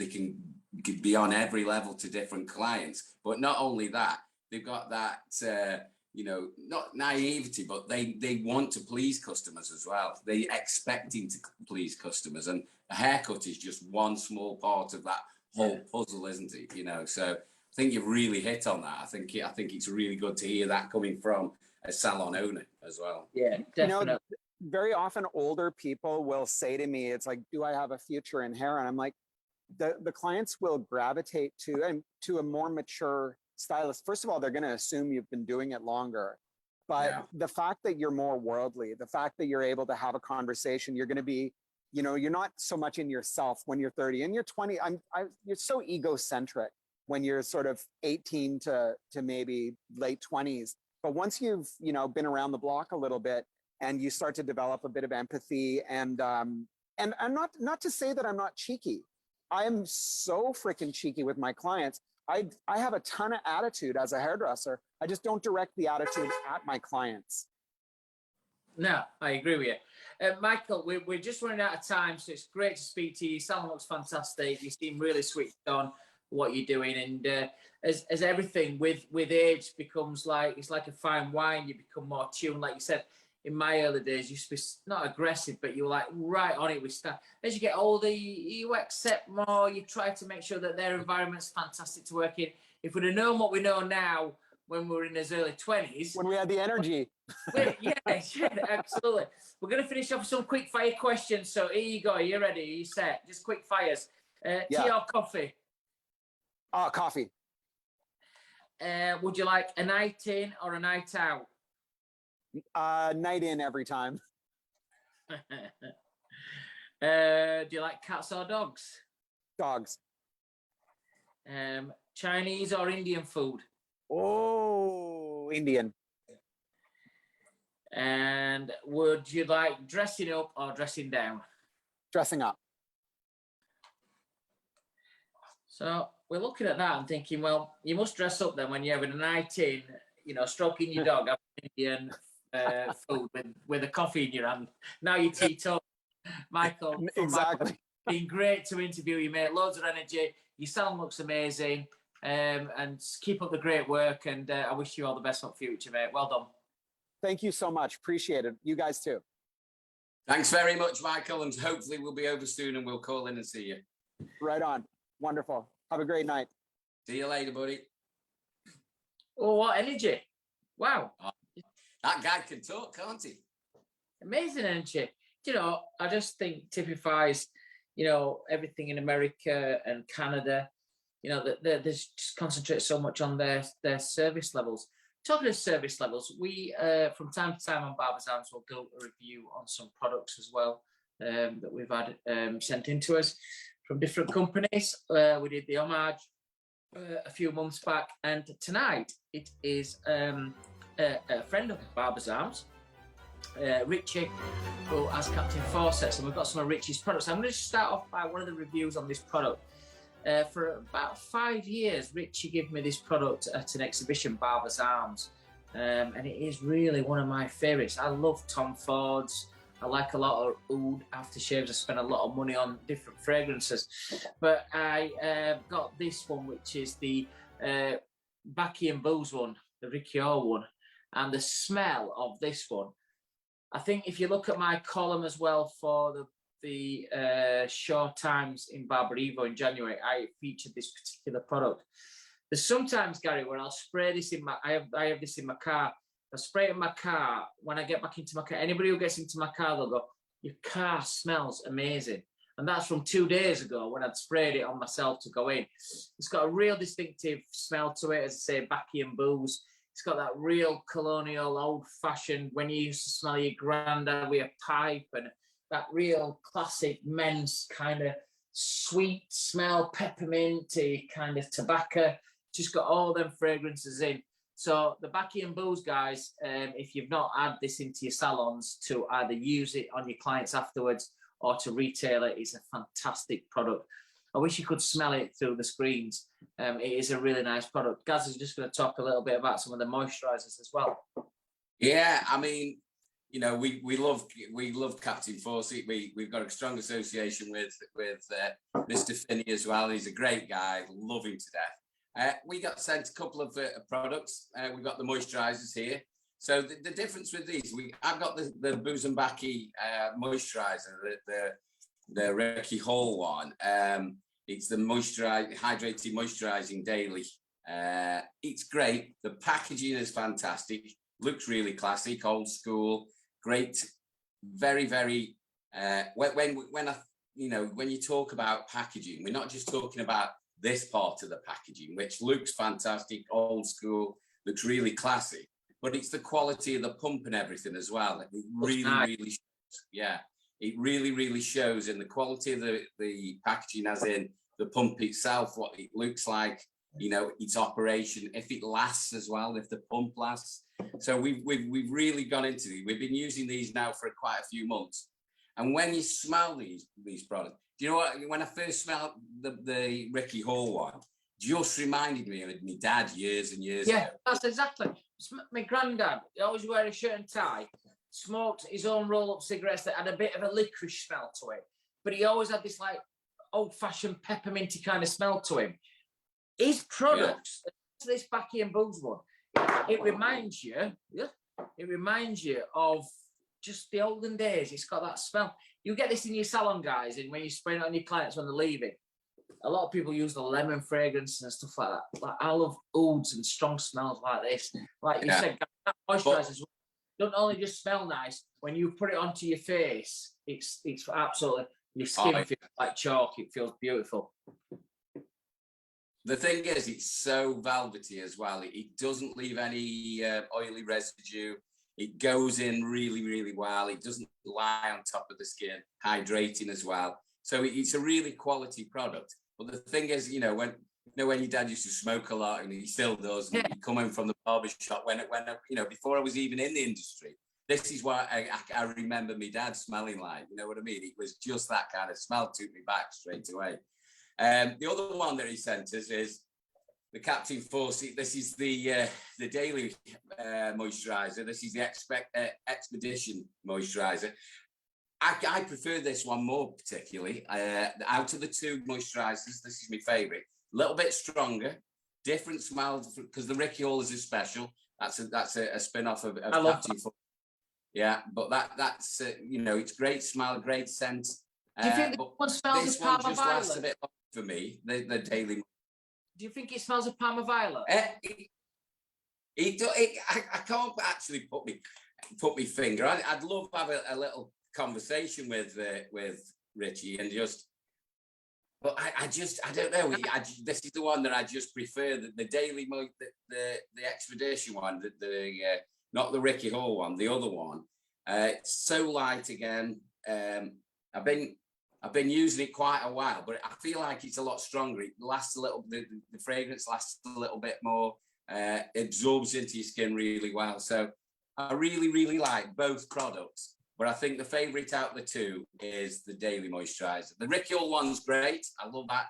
be on every level to different clients. But not only that, they've got that not naivety, but they want to please customers as well. They're expecting to please customers, and a haircut is just one small part of that whole puzzle, isn't it? You know, so. I think you've really hit on that. I think it's really good to hear that coming from a salon owner as well. Yeah, definitely. You know, very often older people will say to me, it's like, do I have a future in hair? And I'm like, the clients will gravitate to a more mature stylist. First of all, they're going to assume you've been doing it longer. But the fact that you're more worldly, the fact that you're able to have a conversation, you're going to be, you know, you're not so much in yourself when you're 30. And you're 20, you're so egocentric when you're sort of 18 to maybe late 20s. But once you've, you know, been around the block a little bit and you start to develop a bit of empathy and I'm not to say that I'm not cheeky. I am so freaking cheeky with my clients. I have a ton of attitude as a hairdresser. I just don't direct the attitude at my clients. No, I agree with you. Michael, we're just running out of time, so it's great to speak to you. Salon looks fantastic. You seem really switched on what you're doing, and as everything with age becomes like, it's like a fine wine, you become more tuned. Like you said, in my early days, you used to be not aggressive, but you were like right on it with staff. As you get older, you accept more, you try to make sure that their environment's fantastic to work in. If we'd have known what we know now when we were in his early 20s, when we had the energy. yeah, absolutely. We're going to finish off with some quick fire questions, so here you go. Are you ready? Are you set? Just quick fires. Tea or coffee? Coffee. Would you like a night in or a night out? Night in every time. Do you like cats or dogs? Dogs. Chinese or Indian food? Oh, Indian. And would you like dressing up or dressing down? Dressing up. So we're looking at that and thinking, well, you must dress up then when you're having a night in, you know, stroking your dog, having Indian food with a coffee in your hand. Now you're teetotal. Michael, exactly. Been great to interview you, mate. Loads of energy. Your salon looks amazing. And keep up the great work. And I wish you all the best for the future, mate. Well done. Thank you so much. Appreciate it. You guys too. Thanks very much, Michael. And hopefully we'll be over soon and we'll call in and see you. Right on. Wonderful. Have a great night. See you later, buddy. Oh, what energy. Wow. Oh, that guy can talk, can't he? Amazing energy. You know, I just think typifies, you know, everything in America and Canada. You know, they just concentrate so much on their service levels. Talking of service levels, we, from time to time on Barbers' Arms, will do a review on some products as well that we've had sent in to us from different companies. We did the homage a few months back, and tonight it is a friend of Barbers' Arms, Richie, who has Captain Fawcett, and we've got some of Richie's products. I'm going to start off by one of the reviews on this product. For about 5 years, Richie gave me this product at an exhibition, Barbers Arms, and it is really one of my favourites. I love Tom Ford's. I like a lot of oud aftershaves. I spend a lot of money on different fragrances, but I got this one, which is the Backy and Booze one, the Ricky O one, and the smell of this one. I think if you look at my column as well for the short times in Barber Evo in January, I featured this particular product. There's sometimes, Gary, where I'll spray this in I have this in my car. I spray it in my car. When I get back into my car, anybody who gets into my car, they'll go, "Your car smells amazing." And that's from 2 days ago when I'd sprayed it on myself to go in. It's got a real distinctive smell to it, as I say, Backy and Booze. It's got that real colonial, old-fashioned, when you used to smell your granddad with a pipe, and that real classic men's kind of sweet smell, pepperminty kind of tobacco. Just got all them fragrances in. So the Backy and Booze, guys, if you've not had this into your salons to either use it on your clients afterwards or to retail it, it's a fantastic product. I wish you could smell it through the screens. It is a really nice product. Gaz is just going to talk a little bit about some of the moisturizers as well. Yeah, I mean, you know, we love Captain Fawcett. We've got a strong association with Mr. Finney as well. He's a great guy, love him to death. We got sent a couple of products. We've got the moisturizers here. So the difference with these, I've got the Booze and Backy moisturizer, the Ricky Hall one. It's the hydrating moisturizing daily. It's great. The packaging is fantastic. Looks really classic, old school. Great, very, very. When you talk about packaging, we're not just talking about this part of the packaging, which looks fantastic, old school, looks really classy, but it's the quality of the pump and everything as well. It really, really shows. Yeah, it really, really shows in the quality of the packaging, as in the pump itself, what it looks like, you know, its operation, if it lasts as well, if the pump lasts. So we've really gone into these. We've been using these now for quite a few months. And when you smell these products, do you know what? When I first smelled the Ricky Hall one, just reminded me of my dad years and years ago. Yeah, that's exactly. My granddad, he always wear a shirt and tie, smoked his own roll-up cigarettes that had a bit of a licorice smell to it, but he always had this like old-fashioned pepperminty kind of smell to him. His products, this Backy and Booze one, it reminds you of just the olden days. It's got that smell. You get this in your salon, guys, and when you spray it on your clients when they're leaving. A lot of people use the lemon fragrance and stuff like that. Like, I love ouds and strong smells like this. Like you said, moisturizers don't only just smell nice. When you put it onto your face, it's absolutely, your skin feels like chalk. It feels beautiful. The thing is, it's so velvety as well. It doesn't leave any oily residue. It goes in really, really well. It doesn't lie on top of the skin, hydrating as well. So it's a really quality product. But the thing is, when your dad used to smoke a lot, and he still does, and you come in from the barber shop, when before I was even in the industry, this is what I remember my dad smelling like. You know what I mean? It was just that kind of smell, took me back straight away. The other one that he sent us is the Captain Fawcett. This is the daily moisturizer. This is the Expedition moisturizer. I prefer this one more particularly. Out of the two moisturizers, this is my favorite. A little bit stronger, different smells, because the Ricky Hall is a special. That's a spin-off of Captain Fawcett. Yeah, but that's it's great smell, great scent. Do you think one smells this of Parma one just Violet? lasts a bit longer for me. The daily. Do you think it smells of Parma Violet? I can't actually put my finger. I'd love to have a little conversation with Richie and but I don't know. This is the one that I just prefer. The daily, the Expedition one, not the Ricky Hall one, the other one. It's so light again. I've been using it quite a while, but I feel like it's a lot stronger. It lasts a little. The fragrance lasts a little bit more. Absorbs into your skin really well. So I really, really like both products, but I think the favourite out of the two is the Daily Moisturiser. The Ritual one's great. I love that,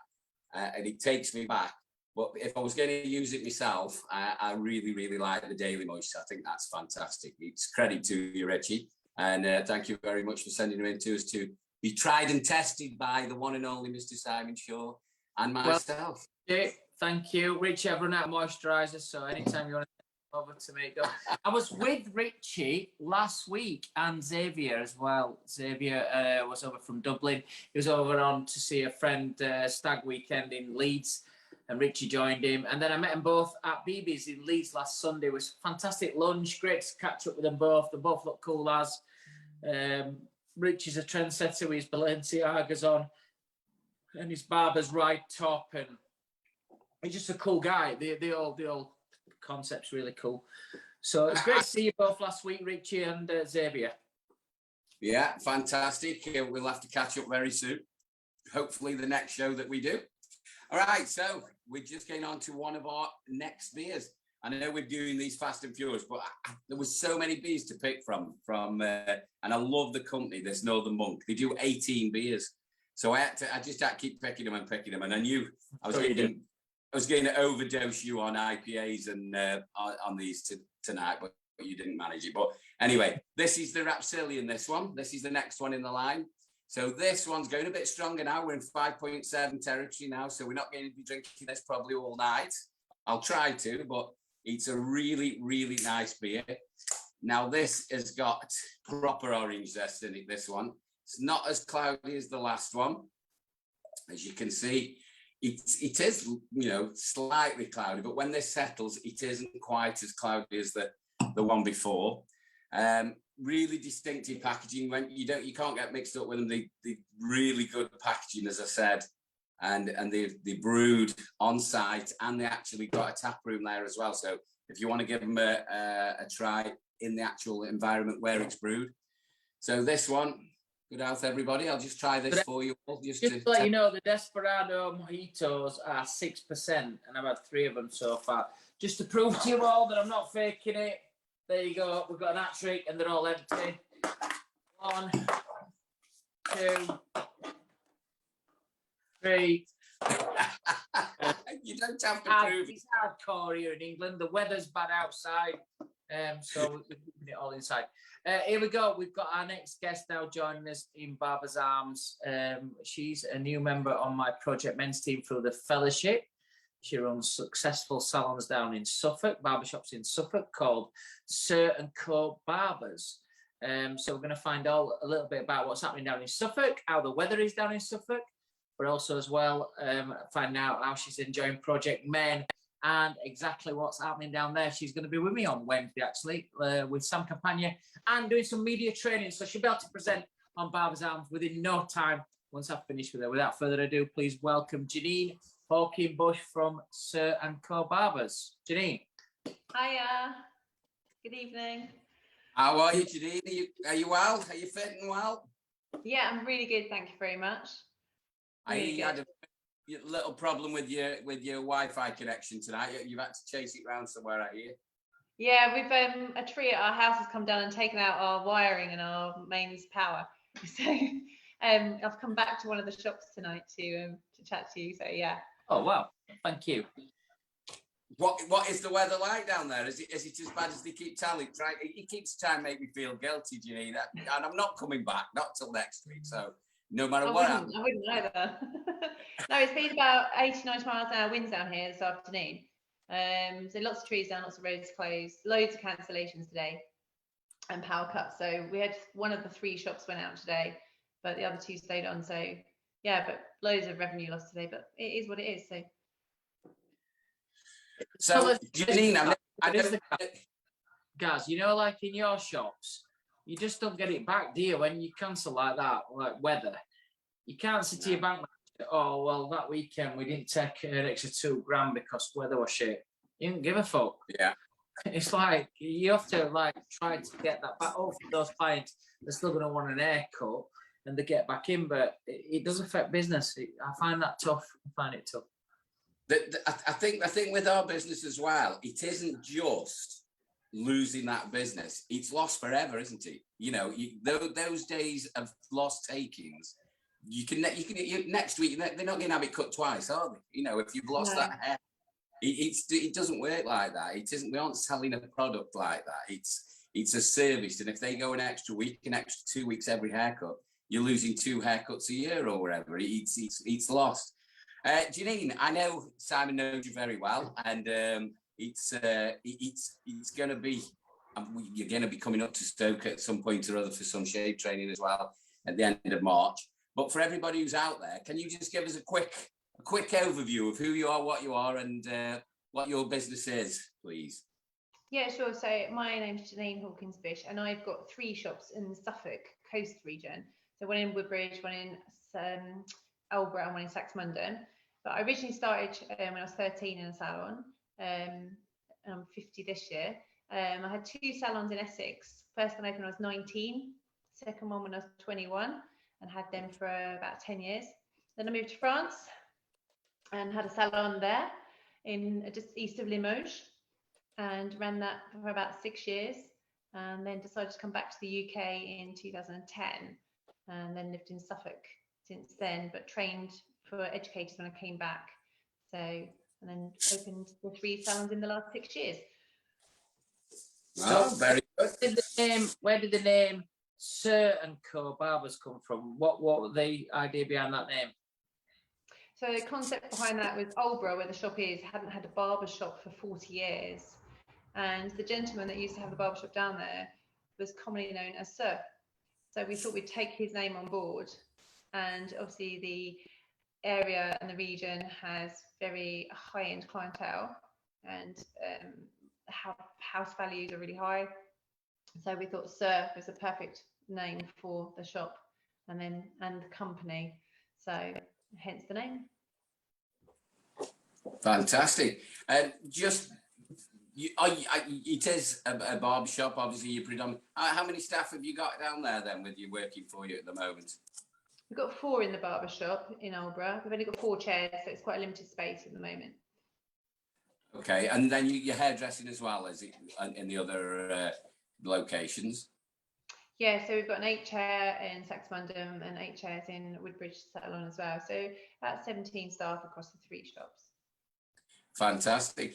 and it takes me back. But if I was going to use it myself, I really, really like the Daily Moisture. I think that's fantastic. It's credit to you, Richie. And thank you very much for sending them in to us to be tried and tested by the one and only Mr. Simon Shaw and myself. Well, thank you. Richie, I've run out of moisturiser, so anytime you want to send over to me, go. I was with Richie last week and Xavier as well. Xavier was over from Dublin. He was over on to see a friend stag weekend in Leeds, and Richie joined him. And then I met them both at BB's in Leeds last Sunday. It was a fantastic lunch. Great to catch up with them both. They both look cool as. Richie's a trendsetter with his Balenciagas on and his Barbers right top, and he's just a cool guy. The old concept's really cool. So it's great to see you both last week, Richie and Xavier. Yeah, fantastic. We'll have to catch up very soon. Hopefully the next show that we do. All right, so we're just getting on to one of our next beers. I know we're doing these fast and furious, but there was so many beers to pick from, and I love the company, this Northern Monk. They do 18 beers. So I just had to keep picking them, and I knew I was going to overdose you on IPAs and on these tonight, but you didn't manage it. But anyway, this is the Rapsilian, this one. This is the next one in the line. So this one's going a bit stronger now. We're in 5.7 territory now, so we're not going to be drinking this probably all night. I'll try to, but it's a really, really nice beer. Now, this has got proper orange zest in it, this one. It's not as cloudy as the last one. As you can see, it is, slightly cloudy, but when this settles, it isn't quite as cloudy as the one before. Really distinctive packaging. When you can't get mixed up with them. They really good packaging, as I said, and they brewed on site, and they actually got a tap room there as well. So if you want to give them a try in the actual environment where it's brewed. So this one, good health, everybody. I'll just try this for you all. Just to let you know, the Desperado Mojitos are 6%, and I've had 3 of them so far. Just to prove to you all that I'm not faking it. There you go. We've got an hat trick, and they're all empty. 1, 2, 3. You don't have to prove it. It's hardcore here in England. The weather's bad outside, so we're keeping it all inside. Here we go. We've got our next guest now joining us in Barbers Arms. She's a new member on my Project Men's team through the fellowship. She runs successful salons down in Suffolk, barbershops in Suffolk, called Sir & Co Barbers. So we're going to find out a little bit about what's happening down in Suffolk, how the weather is down in Suffolk, but also as well find out how she's enjoying Project Men and exactly what's happening down there. She's going to be with me on Wednesday, actually, with Sam Campagna, and doing some media training. So she'll be able to present on Barbers Arms within no time once I've finished with her. Without further ado, please welcome Janene Hawkins Bush from Sir & Co Barbers. Janine. Hiya. Good evening. How are you, Janine? Are you well? Are you fitting well? Yeah, I'm really good. Thank you very much. Really had a little problem with your Wi-Fi connection tonight. You've had to chase it around somewhere out here. Yeah, we've a tree at our house has come down and taken out our wiring and our mains power. So I've come back to one of the shops tonight to chat to you. So yeah. Oh wow, thank you. What is the weather like down there? Is it as bad as they keep telling? It keeps trying to make me feel guilty, Janine. And I'm not coming back, not till next week. So no matter what happens. I wouldn't either. No, it's been about 80, 90 miles an hour winds down here this afternoon. So lots of trees down, lots of roads closed, loads of cancellations today and power cuts. So we had one of the 3 shops went out today, but the other 2 stayed on. So yeah, but loads of revenue lost today, but it is what it is. So Janine, guys, like in your shops, you just don't get it back, do you? When you cancel like that, like weather, you can't sit to your bank. Oh well, that weekend we didn't take an extra $2,000 because weather was shit. You didn't give a fuck. Yeah. It's like you have to try to get that back. Hopefully those clients they're still going to want an haircut and they get back in, but it does affect business. I find that tough. I find it tough. I think with our business as well, it isn't just losing that business, it's lost forever, isn't it? You know, those days of lost takings, next week they're not going to have it cut twice, are they? You know, if you've lost that hair, it doesn't work like that. It isn't. We aren't selling a product like that. It's a service, and if they go an extra week, an extra 2 weeks every haircut, you're losing 2 haircuts a year or whatever. It's lost. Janine, I know Simon knows you very well, and it's going to be, you're going to be coming up to Stoke at some point or other for some shade training as well at the end of March. But for everybody who's out there, can you just give us a quick overview of who you are, and what your business is, please? Yeah, sure. So my name's Janene Hawkins Bush, and I've got 3 shops in the Suffolk coast region. So one in Woodbridge, one in Albury, and one in Saxmundham. But I originally started when I was 13 in a salon. I'm 50 this year. I had 2 salons in Essex. First one opened when I was 19, second one when I was 21, and had them for about 10 years. Then I moved to France and had a salon there in just east of Limoges, and ran that for about 6 years, and then decided to come back to the UK in 2010, and then lived in Suffolk since then, but trained for educators when I came back. So, and then opened the 3 salons in the last 6 years. Oh, very good. Where did the name Sir and Co Barbers come from? What was the idea behind that name? So the concept behind that was Albury, where the shop is, hadn't had a barber shop for 40 years. And the gentleman that used to have the barber shop down there was commonly known as Sir. So we thought we'd take his name on board. And obviously the area and the region has very high-end clientele, and house values are really high. So we thought Sir was a perfect name for the shop and the company. So hence the name. Fantastic. It is a barber shop, obviously. You're predominant. How many staff have you got down there then with you working for you at the moment? We've got 4 in the barber shop in Albury. We've only got 4 chairs, so it's quite a limited space at the moment. Okay, and then you're hairdressing as well, is it, in the other locations? Yeah, so we've got an 8-chair in Saxmundham and 8 chairs in Woodbridge Salon as well. So about 17 staff across the 3 shops. Fantastic.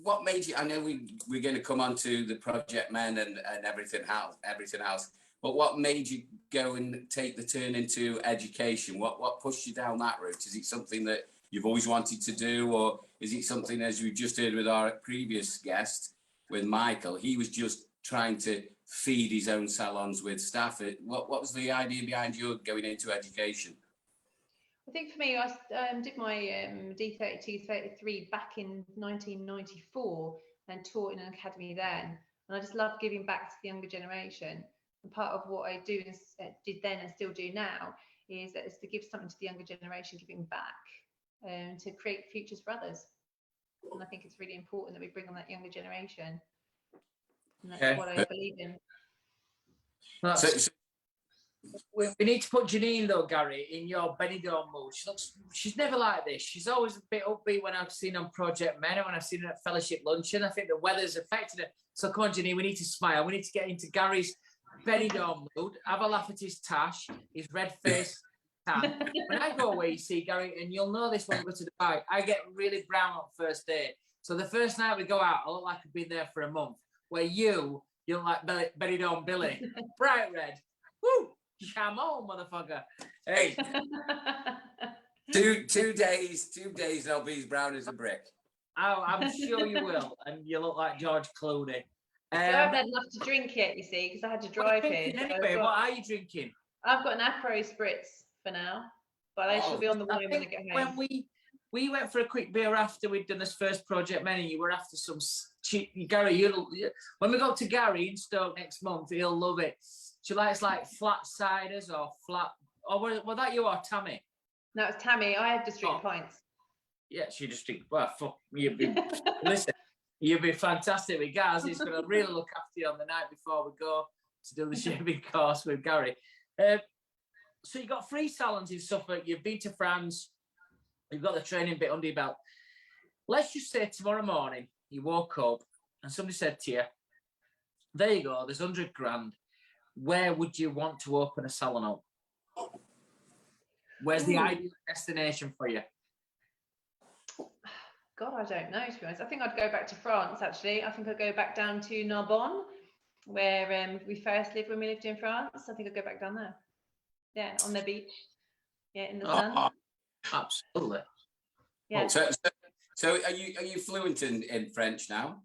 What made you? I know we're going to come on to the project men and everything else. But what made you go and take the turn into education? What pushed you down that route? Is it something that you've always wanted to do, or is it something, as we just heard with our previous guest, with Michael, he was just trying to feed his own salons with staff? What was the idea behind you going into education? I think for me, I did my D32, 33 back in 1994 and taught in an academy then. And I just love giving back to the younger generation. And part of what I did then and still do now is to give something to the younger generation, giving back, to create futures for others. And I think it's really important that we bring on that younger generation. And that's what I believe in. We need to put Janine, though, Gary, in your Benidorm mood. She's never like this. She's always a bit upbeat when I've seen her on Project Men and when I've seen her at Fellowship Luncheon. I think the weather's affected her. So come on, Janine, we need to smile. We need to get into Gary's Benidorm mood. Have a laugh at his tash, his red face. Tan. When I go away, you see, Gary, and you'll know this when we go to Dubai, I get really brown on first day. So the first night we go out, I look like I've been there for a month. Where you look like Benidorm Billy. Bright red. Woo! Come on, motherfucker. Hey. two days, I'll be as brown as a brick. Oh, I'm sure you will. And you look like George Clooney. So I haven't had enough to drink yet, you see, because I had to drive here. Anyway, what are you drinking? I've got an Aperol Spritz for now, but I shall be on the wine when I get home. When we went for a quick beer after we'd done this first project menu, you were after some cheap. Gary, when we go to Gary in Stoke next month, he'll love it. She likes like flat ciders or flat. Or was that you or Tammy? No, it's Tammy. I have just drink pints. Yeah, she just drink. Well, fuck, listen, you'd be fantastic with Gaz. He's going to really look after you on the night before we go to do the shaving course with Gary. So you've got 3 salons in Suffolk. You've been to France. You've got the training bit under your belt. Let's just say tomorrow morning you woke up and somebody said to you, there you go, there's 100 grand. Where would you want to open a salon up? Where's the ideal destination for you? God, I don't know, to be honest. I think I'd go back to France, actually. I think I'd go back down to Narbonne, where we first lived when we lived in France. I think I'd go back down there. Yeah, on the beach. Yeah, in the sun. Absolutely. Yeah. So are you fluent in French now?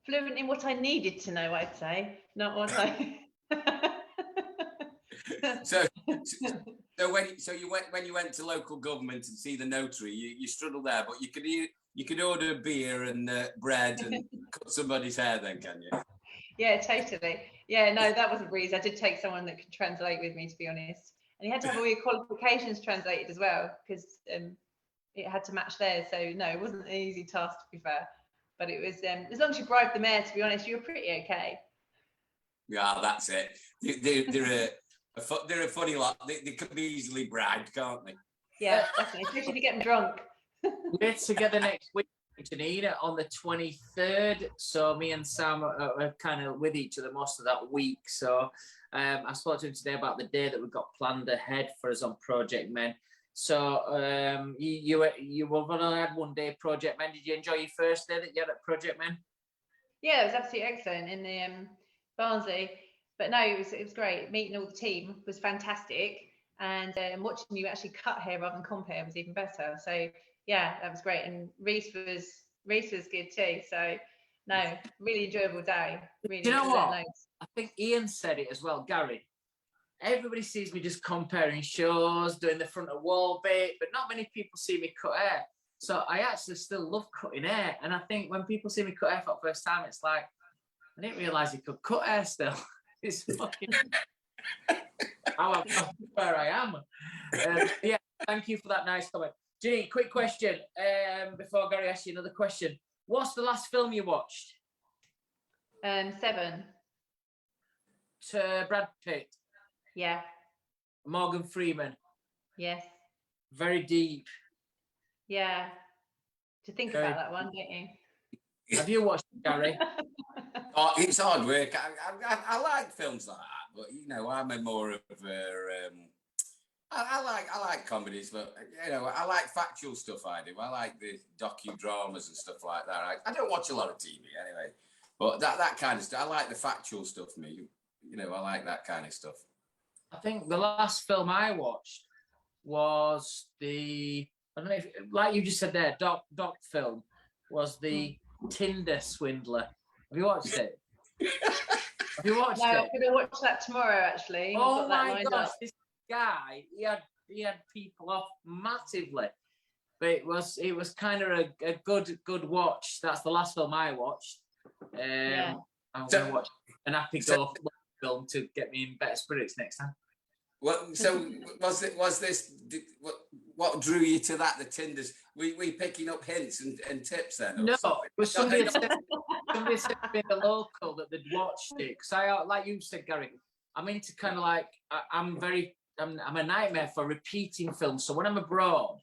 Fluent in what I needed to know, I'd say. Not what I... So when you went to local government and see the notary, you struggled there, but you could order beer and bread and cut somebody's hair then, can you? Yeah, totally. Yeah, no, that wasn't breeze. I did take someone that could translate with me, to be honest. And you had to have all your qualifications translated as well, because it had to match theirs. So no, it wasn't an easy task, to be fair. But it was, as long as you bribed the mayor, to be honest, you were pretty okay. Yeah, that's it. They're a funny lot. They can be easily bribed, can't they? Yeah, definitely. Especially if you get them drunk. We're together next week, Janine, on the 23rd. So me and Sam are kind of with each other most of that week. So I spoke to him today about the day that we've got planned ahead for us on Project Men. So you will only had one day Project Men. Did you enjoy your first day that you had at Project Men? Yeah, it was absolutely excellent in the Barnsley. But no, it was great. Meeting all the team was fantastic, and watching you actually cut hair rather than comp hair was even better. So yeah, that was great. And Reese was good too. So no, really enjoyable day. Really. Do you know what? I think Ian said it as well, Gary. Everybody sees me just comparing shows, doing the front of wall bit, but not many people see me cut hair. So I actually still love cutting hair, and I think when people see me cut hair for the first time, it's like I didn't realise you could cut hair still. It's fucking how where I am. Yeah, thank you for that nice comment. Janine, quick question before Gary asks you another question. What's the last film you watched? 7. Brad Pitt. Yeah. Morgan Freeman. Yes. Very deep. Yeah. To think about that one, don't you? Have you watched it, Gary? Oh, it's hard work. I like films like that, but you know, I'm a more of a. I like comedies, but you know, I like factual stuff. I do. I like the docudramas and stuff like that. I don't watch a lot of TV anyway, but that kind of stuff. I like the factual stuff. Me, you know, I like that kind of stuff. I think the last film I watched was I don't know if, like you just said there, doc film was the Tinder Swindler. Have you watched it? Have you watched it? I'm going to watch that tomorrow, actually. Oh my gosh, this guy, he had people off massively. But it was kind of a good watch. That's the last film I watched. I'm going to watch an happy go film to get me in better spirits next time. So was this what drew you to that? The Tinders? We picking up hints and tips then? No, it was somebody said in the local that they'd watched it. Because I, like you said, Gary, I'm into kind of like I'm a nightmare for repeating films. So when I'm abroad,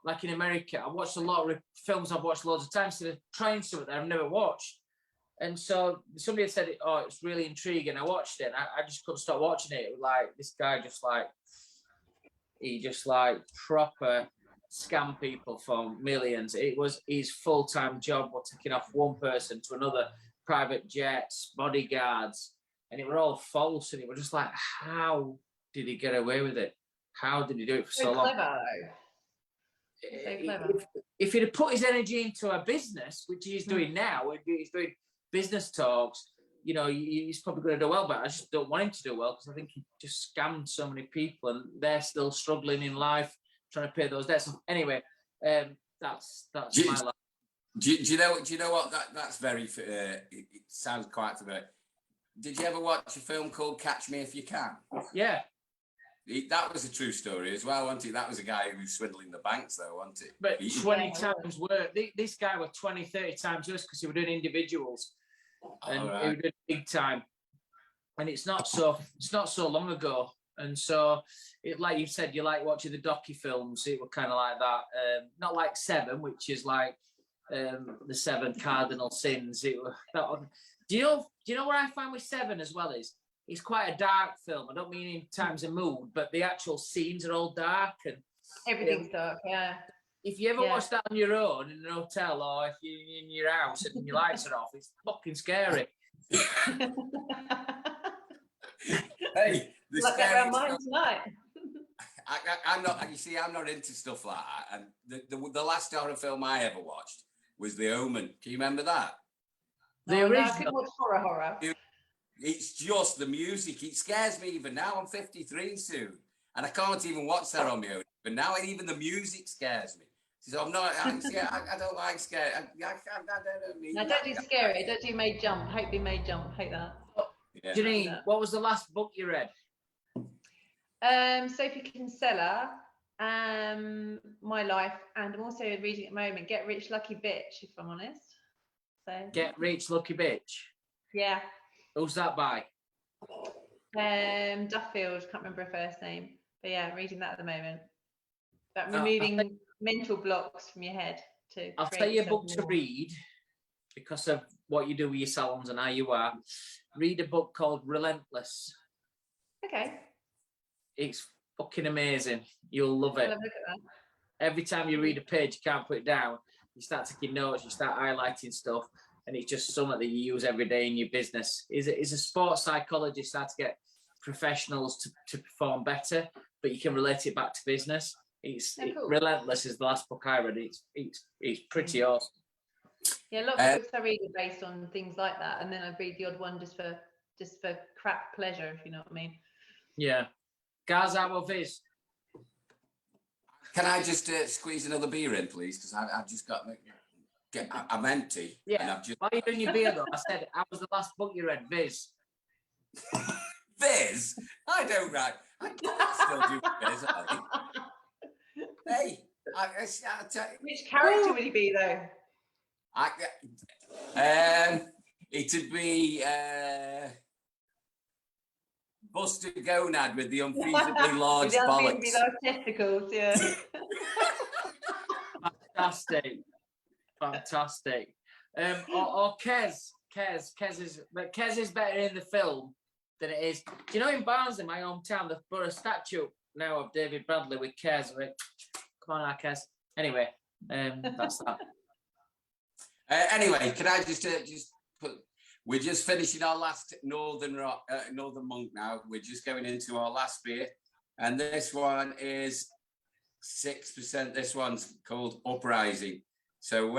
like in America, I watched a lot of films I've watched loads of times. So they're trying something that I've never watched. And so somebody had said, "Oh, it's really intriguing." I watched it. And I just couldn't stop watching it. Like this guy, he just proper scam people for millions. It was his full-time job. Was taking off one person to another, private jets, bodyguards, and it were all false. And it was just like, how did he get away with it? How did he do it for so long? Clever, though. So clever. If he'd have put his energy into a business, which he's doing now, he's doing business talks, you know, he's probably going to do well, but I just don't want him to do well because I think he just scammed so many people and they're still struggling in life trying to pay those debts. Anyway, that's my life. Do you know what? That's very. It sounds quite familiar. Did you ever watch a film called Catch Me If You Can? Yeah. That was a true story as well, wasn't it? That was a guy who was swindling the banks, though, wasn't it? But 20 times worse. This guy was 20, 30 times worse because he was doing individuals. And he was doing big time. And it's not so long ago. And so, like you said, you like watching the docu films. It was kind of like that. Not like Seven, which is like the 7 cardinal sins. Do you know what I find with Seven as well is it's quite a dark film. I don't mean in terms of mood, but the actual scenes are all dark and everything's dark. Yeah. If you ever watch that on your own in an hotel or if you're in your house and your lights are off, it's fucking scary. Hey, the like that around mine tonight. I'm not. You see, I'm not into stuff like that. And the last horror film I ever watched was The Omen. Can you remember that? The original. No, I couldn't watch horror. It's just the music. It scares me even now. I'm 53 soon, and I can't even watch that on my own. But now even the music scares me. So I'm not. I don't like scary. I don't need. No, don't do scary. Don't do made jump. Hopefully made jump. Hate that. Yeah. Janine, what was the last book you read? Sophie Kinsella, My Life, and I'm also reading at the moment Get Rich Lucky Bitch, if I'm honest. So Get Rich Lucky Bitch. Yeah. Who's that by? Duffield, can't remember her first name. But yeah, reading that at the moment. About removing mental blocks from your head to I'll tell you a book to read because of what you do with your salons and how you are. Read a book called Relentless. Okay. It's fucking amazing. You'll love it. I'll have a look at that. Every time you read a page, you can't put it down. You start taking notes, you start highlighting stuff, and it's just something that you use every day in your business. Is a sports psychologist how to get professionals to perform better, but you can relate it back to business. Cool. Relentless is the last book I read. It's pretty awesome. Yeah, a lot of books I read are based on things like that, and then I read the odd one just for crap pleasure, if you know what I mean. Yeah. Guys, how of his? Can I just squeeze another beer in, please? Because I've just got. I'm empty. Yeah. And I've just... Why are you doing your beer though? I said, how was the last book you read? Viz. Viz? I don't write. I still do Viz. Hey, I'll tell you. Which character would he be though? It'd be Buster Gonad with the unfeasibly large bollocks. The large testicles, yeah. Fantastic. Or Kez. Kez is better in the film than it is. Do you know in Barnsley, my hometown, they've put a statue now of David Bradley with Kez. Come on, Kez. Anyway, that's that. Anyway, can I just put? We're just finishing our last Northern Monk now. We're just going into our last beer, and this one is 6%. This one's called Uprising. So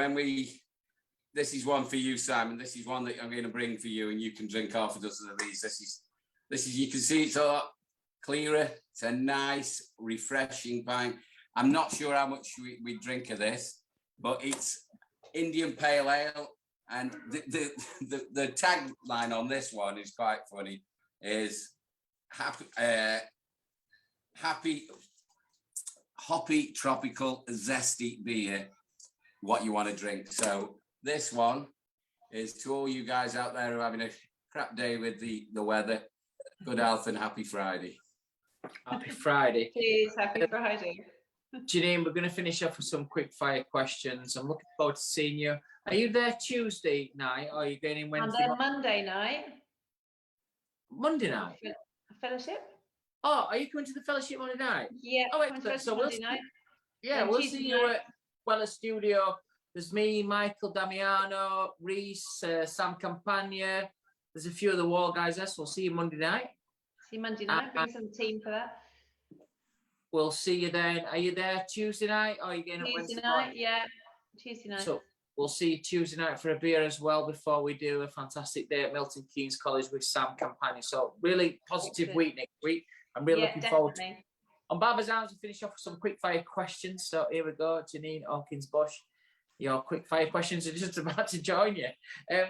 this is one for you, Simon. This is one that I'm going to bring for you, and you can drink half a dozen of these. This is. You can see it's a lot clearer. It's a nice, refreshing pint. I'm not sure how much we drink of this, but it's Indian Pale Ale. And the tagline on this one is quite funny. Is happy, hoppy, tropical, zesty beer. What you want to drink. So this one is to all you guys out there who are having a crap day with the weather. Good health and happy Friday. Happy Friday. Cheers, happy Friday. Janine, we're going to finish off with some quick fire questions. I'm looking forward to seeing you. Are you there Tuesday night or are you going in Wednesday? I'm there Monday night. Monday night? Fellowship? Oh, are you coming to the fellowship Monday night? Yeah. Oh, excellent. So Monday night. Yeah, we'll see you at Weller Studio. There's me, Michael Damiano, Reese, Sam Campagna. There's a few of the Wahl guys there, so we'll see you Monday night. See you Monday night. Bring some team for that. We'll see you then. Are you there Tuesday night or are you getting up Wednesday night? Yeah, Tuesday night. So we'll see you Tuesday night for a beer as well before we do a fantastic day at Milton Keynes College with Sam Campagna. So really positive week next week. I'm really looking forward to it. On Barbers Arms, we finish off with some quick fire questions. So here we go, Janene Hawkins Bush. Your quick fire questions are just about to join you.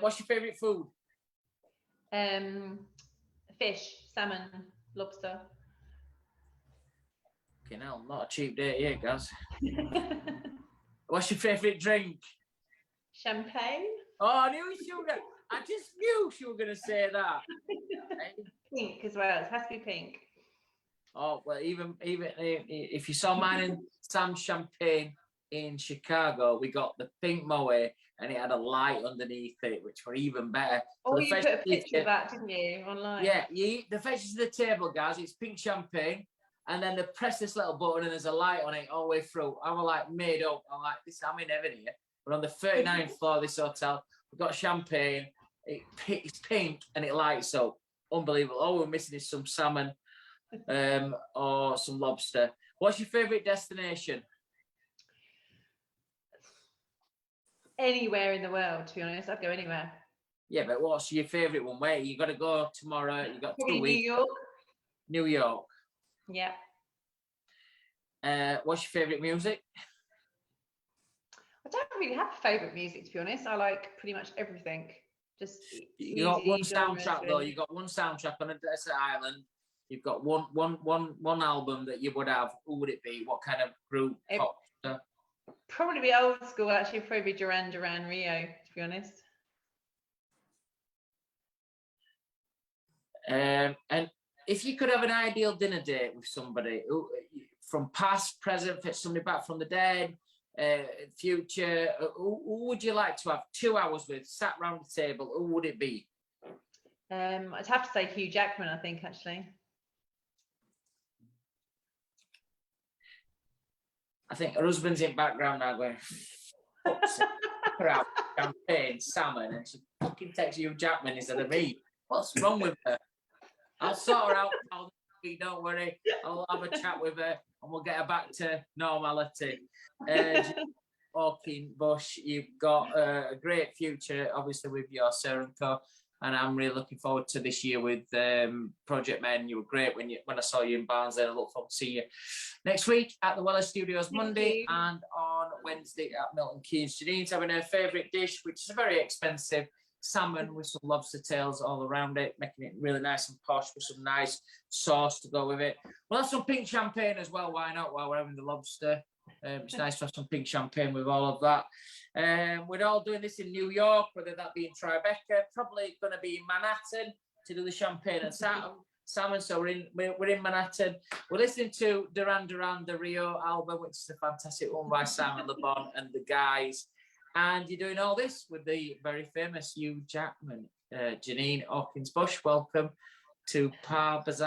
What's your favourite food? Fish, salmon, lobster. Okay, now not a cheap date here, guys. What's your favourite drink? Champagne. Oh, I knew you were gonna. I just knew you were going to say that. Pink as well. It has to be pink. Oh well, even if you saw mine in Sam's champagne, in Chicago, we got the pink moe and it had a light underneath it, which were even better. Oh, So you put a picture of that, didn't you, online? Yeah, the fetches to the table, guys. It's pink champagne, and then they press this little button and there's a light on it all the way through. I'm like made up. I'm like, this. I'm in heaven here. We're on the 39th floor of this hotel. We've got champagne. It's pink and it lights up. Unbelievable. All we're missing is some salmon, or some lobster. What's your favourite destination? Anywhere in the world, to be honest. I'd go anywhere. Yeah, but what's your favourite one? Where you got to go tomorrow? You got Probably 2 weeks. New York. New York. Yeah. What's your favourite music? I don't really have favourite music, to be honest. I like pretty much everything. Just you got one soundtrack though. You got one soundtrack on a desert island. You've got one album that you would have. Who would it be? What kind of group? Pop stuff? Probably be old school. Actually, probably Duran Duran Rio. To be honest. And if you could have an ideal dinner date with somebody from past, present, somebody back from the dead, future, who would you like to have 2 hours with, sat round the table? Who would it be? I'd have to say Hugh Jackman, I think, actually. I think her husband's in background now going, her out, champagne, salmon, and she fucking texts Hugh Jackman instead of me. What's wrong with her? I'll sort her out. Don't worry. I'll have a chat with her and we'll get her back to normality. Hawkins Bush, you've got a great future, obviously, with your Sarah & Co. And I'm really looking forward to this year with Project Men. You were great when I saw you in Barnes there. I look forward to seeing you next week at the Weller Studios Monday and on Wednesday at Milton Keynes. Janine's having her favourite dish, which is very expensive. Salmon with some lobster tails all around it, making it really nice and posh with some nice sauce to go with it. We'll have some pink champagne as well. Why not? While we're having the lobster, it's nice to have some pink champagne with all of that. We're all doing this in New York, whether that be in Tribeca, probably going to be in Manhattan to do the champagne and salmon. So we're in Manhattan. We're listening to Duran Duran, the Rio album, which is a fantastic one by Simon Le Bon and the guys. And you're doing all this with the very famous Hugh Jackman. Janene Hawkins Bush, welcome to Barbers'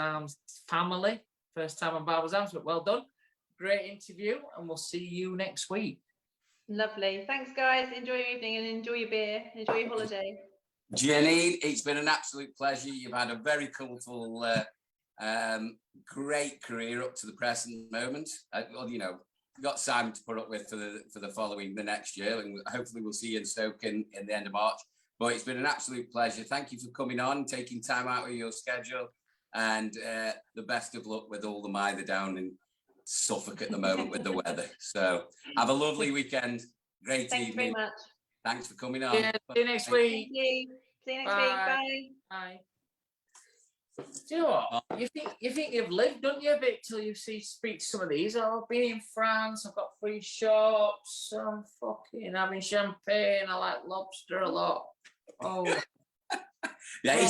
family. First time on Barbers', but well done. Great interview, and we'll see you next week. Lovely. Thanks, guys. Enjoy your evening and enjoy your beer. Enjoy your holiday. Janine, it's been an absolute pleasure. You've had a very colourful, great career up to the present moment. Got Simon to put up with for the next year, and hopefully we'll see you in Stoke in the end of March. But it's been an absolute pleasure. Thank you for coming on, taking time out of your schedule, and the best of luck with all the mither down in Suffolk at the moment with the weather. So have a lovely weekend. Great Thanks evening. very much. Thanks for coming on. Yeah, see you next week. Thank you. See you next week. Bye. Bye. Do you know what? You think you've lived, don't you, a bit till you speak to some of these? I've been in France, I've got free shops, I'm fucking having champagne, I like lobster a lot. Oh. Yeah,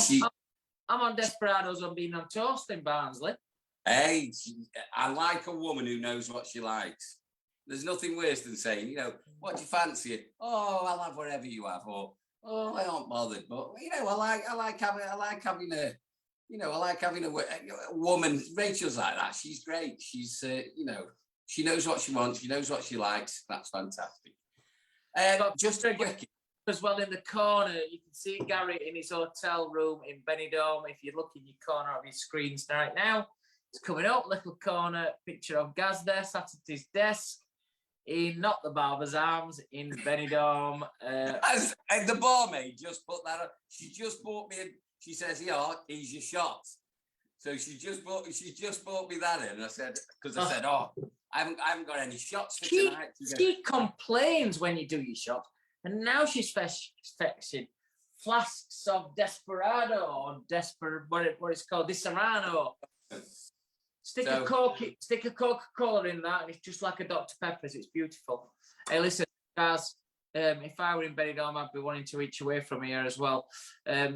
I'm on Desperados, I'm being on toast in Barnsley. Hey, I like a woman who knows what she likes. There's nothing worse than saying, what do you fancy? Oh, I'll have whatever you have, or oh, I aren't bothered. But I like having a woman. Rachel's like that. She's great. She's she knows what she wants. She knows what she likes. That's fantastic. Just a quick. As well, in the corner, you can see Gary in his hotel room in Benidorm. If you look in your corner of your screens right now, it's coming up. Little corner picture of Gaz there, sat at his desk in not the Barber's Arms in Benidorm. And the barmaid just put that up. She just bought me. She says, "Yeah, here's your shot." So she just bought me that in. And I said, "Oh, I haven't got any shots for tonight." She complains when you do your shots, and now she's fetching flasks of Desperado or what it's called, Disaronno. Stick a Coca-Cola in that, and it's just like a Dr. Pepper's. It's beautiful. Hey, listen, guys. If I were in Benidorm, I'd be wanting to reach away from here as well.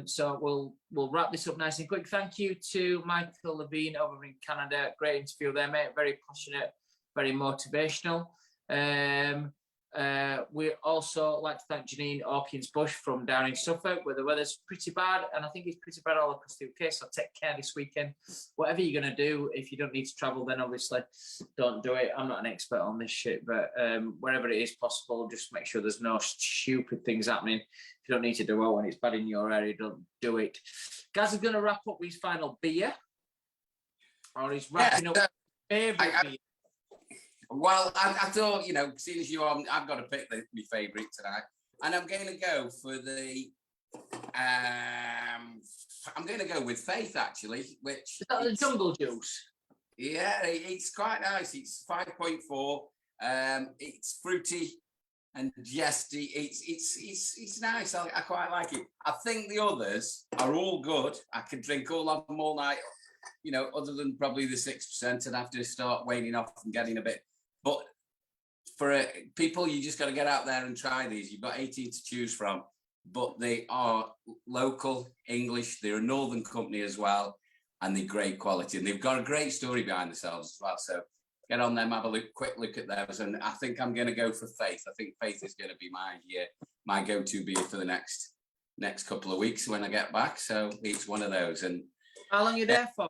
So we'll wrap this up nice and quick. Thank you to Michael Levine over in Canada. Great interview there, mate. Very passionate, very motivational. We also like to thank Janene Hawkins Bush from down in Suffolk, where the weather's pretty bad, and I think it's pretty bad all across the UK. So take care this weekend. Whatever you're going to do, if you don't need to travel, then obviously don't do it. I'm not an expert on this shit, but wherever it is possible, just make sure there's no stupid things happening. If you don't need to do it when it's bad in your area, don't do it. Gaz is going to wrap up with his final beer, or he's wrapping up favourite beer. Well, I thought, you know, seeing as I've got to pick my favourite tonight, and I'm going to go for the. I'm going to go with Faith, actually, which is that the jungle juice? Yeah, it's quite nice. It's 5.4. It's fruity and zesty. It's nice. I quite like it. I think the others are all good. I could drink all of them all night. You know, other than probably the 6%, and have to start waning off and getting a bit. But for people, you just got to get out there and try these. You've got 18 to choose from, but they are local English. They're a northern company as well, and they're great quality. And they've got a great story behind themselves as well. So get on them, have a quick look at those. And I think I'm going to go for Faith. I think Faith is going to be my go-to beer for the next couple of weeks when I get back. So it's one of those. And how long are you there for?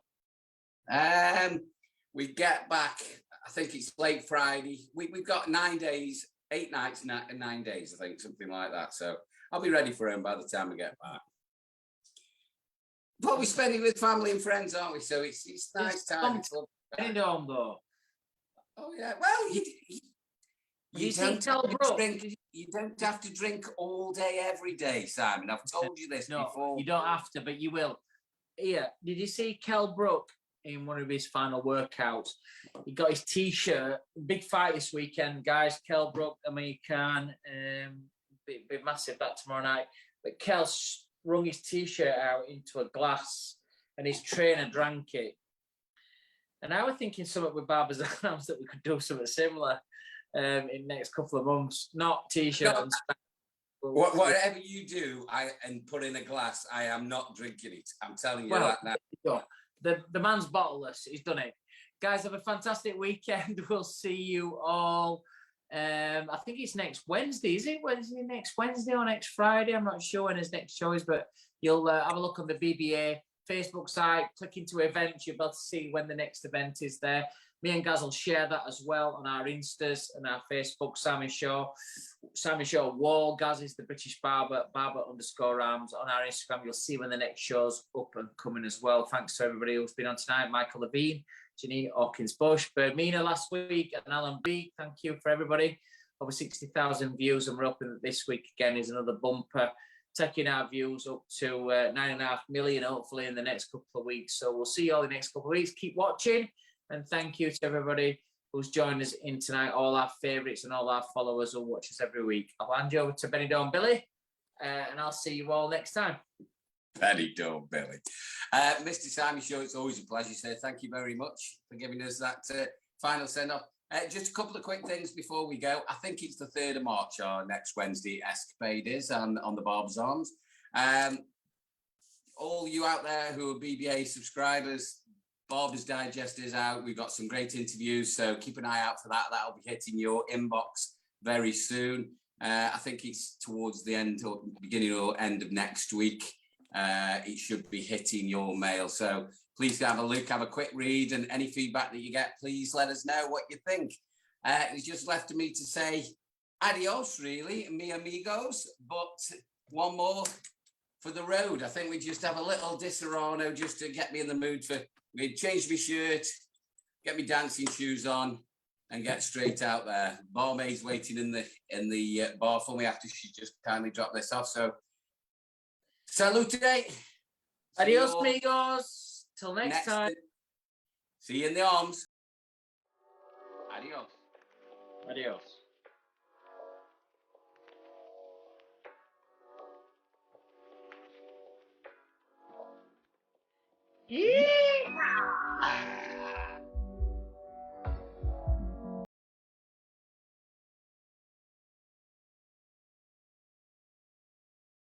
We get back, I think it's late Friday. We've got 9 days, 8 nights, 9 days, I think, something like that. So I'll be ready for him by the time we get back. But we spend it with family and friends, aren't we? So it's nice time. It's lovely. Home though. Oh yeah. Well, you don't have to drink all day every day, Simon. I've told you this before. You don't have to, but you will. Yeah. Did you see Kell Brook in one of his final workouts? He got his t-shirt. Big fight this weekend, guys. Kell Brook, American, be massive that tomorrow night. But Kell wrung his t-shirt out into a glass, and his trainer drank it. And I was thinking something with Barbers Arms that we could do something similar in the next couple of months. Not t-shirt and whatever you do, and put in a glass, I am not drinking it. I'm telling you that now. The man's bottleless. He's done it. Guys, have a fantastic weekend. We'll see you all. I think it's next Wednesday. Is it next Wednesday or next Friday? I'm not sure when his next show is, but you'll have a look on the BBA Facebook site, click into events. You'll be able to see when the next event is there. Me and Gaz will share that as well on our Instas and our Facebook. Simon Shaw Wahl. Gaz is the British Barber _Arms on our Instagram. You'll see when the next show's up and coming as well. Thanks to everybody who's been on tonight. Michael Levine, Janene Hawkins Bush, Bermina last week, and Alan B. Thank you for everybody. Over 60,000 views, and we're hoping that this week again is another bumper, taking our views up to 9.5 million, hopefully in the next couple of weeks. So we'll see you all in the next couple of weeks. Keep watching, and thank you to everybody who's joined us in tonight, all our favourites and all our followers who watch us every week. I'll hand you over to Benidorm Billy, and I'll see you all next time. Benidorm Billy. Mr. Simon Shaw, it's always a pleasure, sir. Thank you very much for giving us that final send-off. Just a couple of quick things before we go. I think it's the 3rd of March, our next Wednesday escapade is on the Barbers Arms. All you out there who are BBA subscribers, Barbers Digest is out. We've got some great interviews, so keep an eye out for that. That'll be hitting your inbox very soon. I think it's towards the end or beginning or end of next week. It should be hitting your mail. So please have a look, have a quick read, and any feedback that you get, please let us know what you think. It's just left to me to say adios, really, mi amigos. But one more for the road. I think we just have a little Disaronno just to get me in the mood for. We change my shirt, get my dancing shoes on, and get straight out there. Barmaid's waiting in the bar for me after she just kindly dropped this off. So, salute. Adios, amigos. Till next time. See you in the arms. Adios. Adios. Yeah.